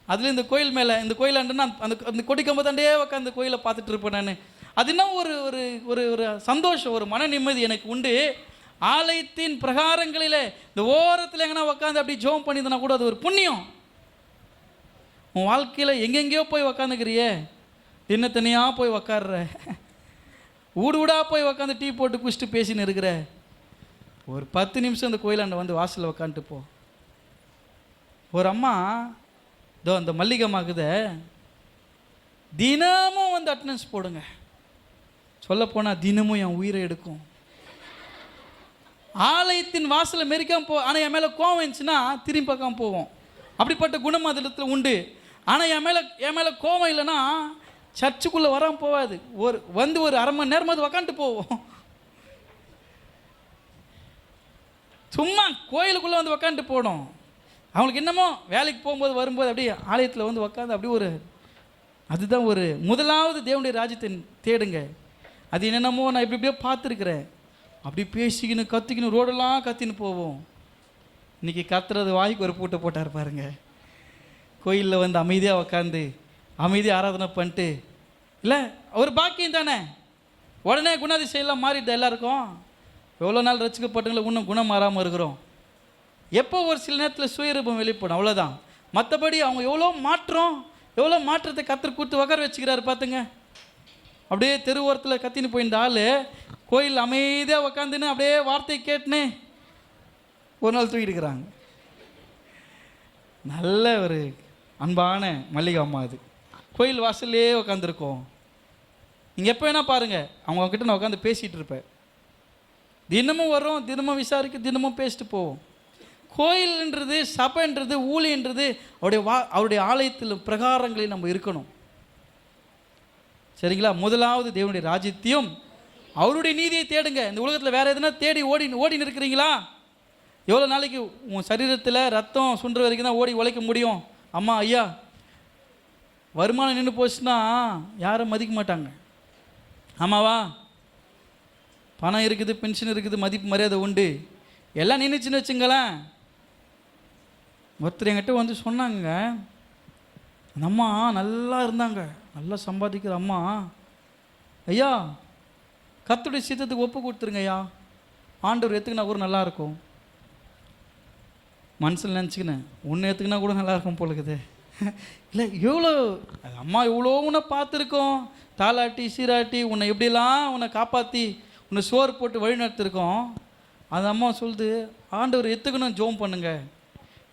அதில் இந்த கோயில் மேலே, இந்த கோயிலாண்டு நான் அந்த கொடிக்கம்பத்தாண்டே உட்காந்து கோயிலை பார்த்துட்டு இருப்பேன். நான் அது இன்னும் ஒரு ஒரு ஒரு ஒரு சந்தோஷம், ஒரு மன நிம்மதி எனக்கு உண்டு. ஆலயத்தின் பிரகாரங்களில் இந்த ஓரத்தில் எங்கன்னா உட்காந்து அப்படி ஜெபம் பண்ணியிருந்தனா கூட அது ஒரு புண்ணியம். உன் வாழ்க்கையில் எங்கெங்கேயோ போய் உக்காந்துக்கிறியே, தனியாக போய் உக்காடுற, ஊடாக போய் உக்காந்து டீ போட்டு குடிச்சிட்டு பேசின்னு இருக்கிற, ஒரு 10 நிமிஷம் அந்த கோயிலாண்ட வந்து வாசலில் உக்காந்துட்டு போ. ஒரு அம்மா இதோ அந்த மல்லிகமாகுத தினமும் வந்து அட்டண்டன்ஸ் போடுங்க. சொல்லப்போனால் தினமும் என் உயிரை எடுக்கும். ஆலயத்தின் வாசலை மெரிக்காமல் போ. ஆனால் என் மேலே கோவம் இருந்துச்சுன்னா திரும்பி பார்க்காம போவோம். அப்படிப்பட்ட குணம் அதில் உண்டு. ஆனால் என் மேலே கோவம் இல்லைன்னா சர்ச்சுக்குள்ளே வராமல் போகாது. ஒரு அரை மணி நேரமாவது உக்காந்துட்டு போவோம். சும்மா கோயிலுக்குள்ளே வந்து உக்காந்துட்டு போகணும். அவங்களுக்கு என்னமோ வேலைக்கு போகும்போது வரும்போது அப்படியே ஆலயத்தில் வந்து உக்காந்து அப்படி அதுதான் முதலாவது தேவனுடைய ராஜ்யத்தை தேடுங்க. அது என்னென்னமோ நான் இப்படியே பார்த்துருக்குறேன். அப்படி பேசிக்கின்னு கத்திக்கின்னு ரோடெல்லாம் கத்தின்னு போவோம். இன்றைக்கி கத்துறது வாய்க்கு ஒரு பூட்டை போட்டார் பாருங்க. கோயிலில் வந்து அமைதியாக உக்காந்து அமைதியாக ஆராதனை பண்ணிட்டு இல்லை ஒரு பாக்கியம் தானே. உடனே குணாதிசையெல்லாம் மாறிடுது எல்லாருக்கும். எவ்வளோ நாள் ரசிக்கப்பட்டவங்களை இன்னும் குணம் மாறாமல் இருக்கிறோம். எப்போ ஒரு சில நேரத்தில் சுயரூபம் வெளிப்படும், அவ்வளோதான். மற்றபடி அவங்க எவ்வளோ மாற்றத்தை கத்தர் கூத்து உக்கார வச்சுக்கிறாரு பார்த்துங்க. அப்படியே தெருவோரத்தில் கத்தின்னு போயிருந்த ஆள் கோயில் அமைதியாக உக்காந்துன்னு அப்படியே வார்த்தை கேட்டுன்னு ஒரு நாள் தூக்கிட்டுக்கிறாங்க. நல்ல ஒரு அன்பான மல்லிகை அம்மா. அது கோயில் வாசல்லே உக்காந்துருக்கோம். நீங்கள் எப்போ வேணால் பாருங்கள், அவங்கக்கிட்ட நான் உட்காந்து பேசிகிட்டு இருப்பேன். தினமும் வரும், தினமும் விசாரிக்க, தினமும் பேசிட்டு போவோம். கோயில்ன்றது, சபைன்றது, ஊழியன்றது அவருடைய ஆலயத்தில் பிரகாரங்களில் நம்ம இருக்கணும். சரிங்களா? முதலாவது தேவனுடைய ராஜ்யத்தையும் அவருடைய நீதியை தேடுங்க. இந்த உலகத்தில் வேறு எதுனா தேடி ஓடின்னு இருக்கிறீங்களா? எவ்வளோ நாளைக்கு உன் சரீரத்தில் ரத்தம் சுண்டுற வரைக்கும் தான் ஓடி உழைக்க முடியும். அம்மா ஐயா, வருமானம் நின்று போச்சுன்னா யாரும் மதிக்க மாட்டாங்க. ஆமாவா? பணம் இருக்குது, பென்ஷன் இருக்குது, மதிப்பு மரியாதை உண்டு, எல்லாம் நின்றுச்சுன்னு வச்சுங்களேன். ஒருத்தர் என்கிட்ட வந்து சொன்னாங்க, அந்த அம்மா நல்லா இருந்தாங்க, நல்லா சம்பாதிக்கிற அம்மா, ஐயா கர்த்தருடைய சித்தத்துக்கு ஒப்பு கொடுத்துருங்க ஐயா, ஆண்டவர் எத்துக்குனா கூட நல்லாயிருக்கும். மனசில் நினச்சிக்கினேன், உன்னை எத்துக்குனா கூட நல்லாயிருக்கும் போலுக்குது. இல்லை எவ்வளோ அம்மா எவ்வளோ உன்னை பார்த்துருக்கோம், தாளாட்டி சீராட்டி உன்னை எப்படிலாம் உன்னை காப்பாற்றி உன்னை சோறு போட்டு வழி நடத்திருக்கோம். அந்த அம்மா சொல்லுது, ஆண்டவர் எத்துக்கணும் ஜோம் பண்ணுங்க.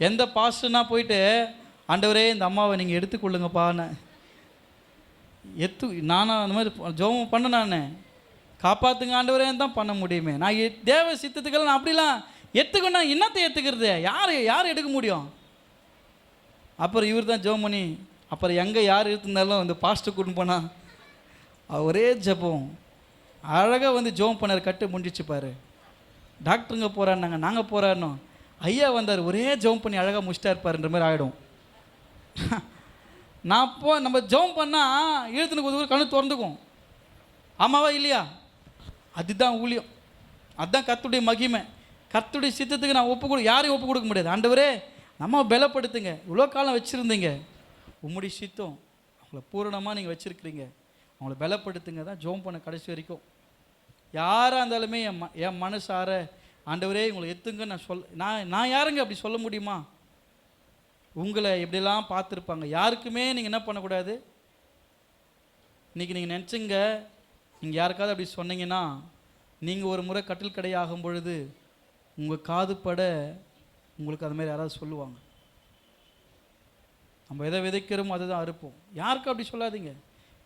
எந்த பாஸ்டர்னா போயிட்டு ஆண்டவரே இந்த அம்மாவை நீங்கள் எடுத்துக்கொள்ளுங்கப்பான்னு நானும் அந்த மாதிரி ஜோம் பண்ண, நான் காப்பாற்றுங்க ஆண்டவரே தான் பண்ண முடியுமே. நான் தேவ சித்தத்துக்கெல்லாம் நான் அப்படிலாம் எத்துக்கணும், என்னத்தை எத்துக்கிறது, யார் எடுக்க முடியும்? அப்புறம் இவர் தான் ஜோம் பண்ணி, அப்புறம் எங்கே யார் இருந்தாலும் அந்த பாஸ்டர் கூட்டின்னு போனால் ஒரே ஜபம் அழகாக வந்து ஜோம் பண்ணார். கட்டு முடிஞ்சிச்சு பாரு. டாக்டருங்க போகிறான்னாங்க, நாங்கள் போகிறாருனோம். ஐயா வந்தார், ஒரே ஜோம் பண்ணி அழகாக முடிச்சிட்டா இருப்பாருன்ற மாதிரி ஆகிடும். நான் நம்ம ஜோம் பண்ணால் இழுத்துனுக்கு ஒரு கண்ணு திறந்துக்கும். ஆமாவா இல்லையா? அதுதான் ஊழியம், அதுதான் கர்த்தருடைய மகிமை. கர்த்தருடைய சித்தத்துக்கு நான் யாரையும் ஒப்பு கொடுக்க முடியாது. ஆண்டவரே நம்ம பலப்படுத்துங்க, இவ்வளோ காலம் வச்சுருந்தீங்க, உம்முடைய சித்தம் அவங்கள பூரணமாக நீங்கள் வச்சுருக்கிறீங்க, அவங்கள பலப்படுத்துங்க தான் ஜோம் பண்ண கடைசி வரைக்கும். யாராக இருந்தாலுமே என் மனசார ஆண்டவரே உங்களை எத்துங்க நான் யாருங்க அப்படி சொல்ல முடியுமா? உங்களை எப்படிலாம் பார்த்துருப்பாங்க. யாருக்குமே நீங்கள் என்ன பண்ணக்கூடாது. இன்றைக்கி நீங்கள் நினச்சிங்க, நீங்கள் யாருக்காவது அப்படி சொன்னீங்கன்னா, நீங்கள் ஒரு முறை கட்டில் கடை ஆகும் பொழுது உங்கள் காது பட உங்களுக்கு அது மாதிரி யாராவது சொல்லுவாங்க. நம்ம எதை விதைக்கிறோமோ அதை தான் அறுப்போம். யாருக்கும் அப்படி சொல்லாதீங்க.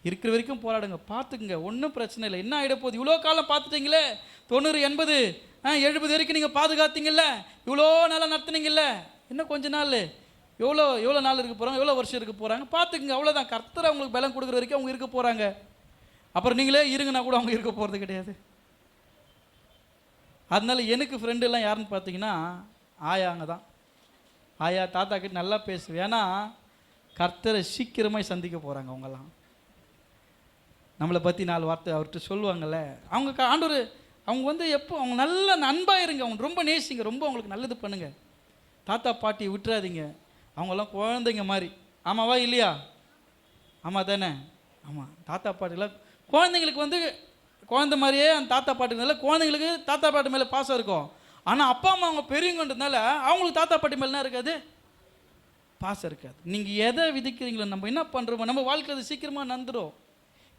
இருக்கிற வரைக்கும் போராடுங்க, பார்த்துக்குங்க, ஒன்றும் பிரச்சனை இல்லை. என்ன ஆகிட போகுது? இவ்வளோ காலம் பார்த்துட்டீங்களே, 90, 80, 70 வரைக்கும் நீங்கள் பாதுகாத்தீங்கல்ல, இவ்வளோ நாளாக நடத்துனீங்கல்ல, இன்னும் கொஞ்ச நாள் எவ்வளோ நாள் இருக்க போகிறாங்க, எவ்வளோ வருஷம் இருக்க போகிறாங்க, பார்த்துக்குங்க. அவ்வளோதான். கர்த்தர் அவங்களுக்கு பலம் கொடுக்குற வரைக்கும் அவங்க இருக்க போகிறாங்க. அப்புறம் நீங்களே இருங்கன்னா கூட அவங்க இருக்க போகிறது கிடையாது. அதனால எனக்கு ஃப்ரெண்டுலாம் யாருன்னு பார்த்தீங்கன்னா ஆயாங்க தான். ஆயா தாத்தா கிட்ட நல்லா பேசுவேன். ஏன்னா கர்த்தரை சீக்கிரமாக சந்திக்க போகிறாங்க. அவங்கெல்லாம் நம்மளை பற்றி 4 வார்த்தை அவர்கிட்ட சொல்லுவாங்கள்ல. அவங்க ஆண்டவர் அவங்க வந்து எப்போ அவங்க நல்ல அன்பாக இருங்க, அவங்க ரொம்ப நேசிங்க, ரொம்ப அவங்களுக்கு நல்லது பண்ணுங்க. தாத்தா பாட்டி விட்டுறாதீங்க, அவங்கெல்லாம் குழந்தைங்க மாதிரி. ஆமாவா இல்லையா? ஆமாம் தானே? ஆமாம். தாத்தா பாட்டிலாம் குழந்தைங்களுக்கு வந்து குழந்தை மாதிரியே அந்த தாத்தா பாட்டினால குழந்தைங்களுக்கு தாத்தா பாட்டி மேலே பாசம் இருக்கும். ஆனால் அப்பா அம்மா அவங்க பெரியவங்கன்றதுனால அவங்களுக்கு தாத்தா பாட்டி மேலே என்ன இருக்காது, பாசம் இருக்காது. நீங்கள் எதை விதிக்கிறீங்களோ, நம்ம என்ன பண்ணுறோமோ நம்ம வாழ்க்கை அது சீக்கிரமாக நந்துடும்.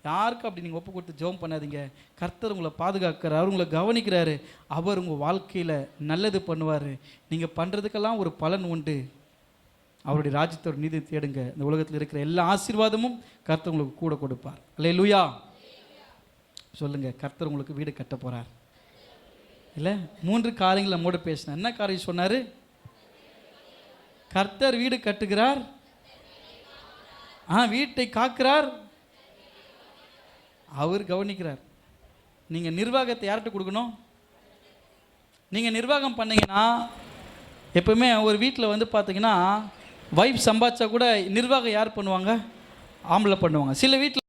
யாருக்கும் அப்படி நீங்கள் ஒப்பு கொடுத்து ஜெபம் பண்ணாதீங்க. கர்த்தர் உங்களை பாதுகாக்கிறார், அவர் உங்களை கவனிக்கிறாரு, அவர் உங்கள் வாழ்க்கையில் நல்லது பண்ணுவார். நீங்கள் பண்ணுறதுக்கெல்லாம் ஒரு பலன் உண்டு. அவருடைய ராஜ்யத்தோட நீதி தேடுங்க. இந்த உலகத்தில் இருக்கிற எல்லா ஆசீர்வாதமும் கர்த்தர் உங்களுக்கு கூட கொடுப்பார். அல்லேலூயா சொல்லுங்க. கர்த்தர் உங்களுக்கு வீடு கட்ட போகிறார். இல்லை 3 காரியங்கள் நம்மோடு பேசினேன். என்ன காரியம் சொன்னார்? கர்த்தர் வீடு கட்டுகிறார், வீட்டை காக்கிறார், அவர் கவனிக்கிறார். நீங்கள் நிர்வாகத்தை யார்கிட்ட கொடுக்கணும்? நீங்கள் நிர்வாகம் பண்ணீங்கன்னா எப்பவுமே ஒரு வீட்டில் வந்து பார்த்தீங்கன்னா வைஃப் சம்பாதிச்சா கூட நிர்வாகம் யார் பண்ணுவாங்க? ஆம்பளை பண்ணுவாங்க. சில வீட்டில்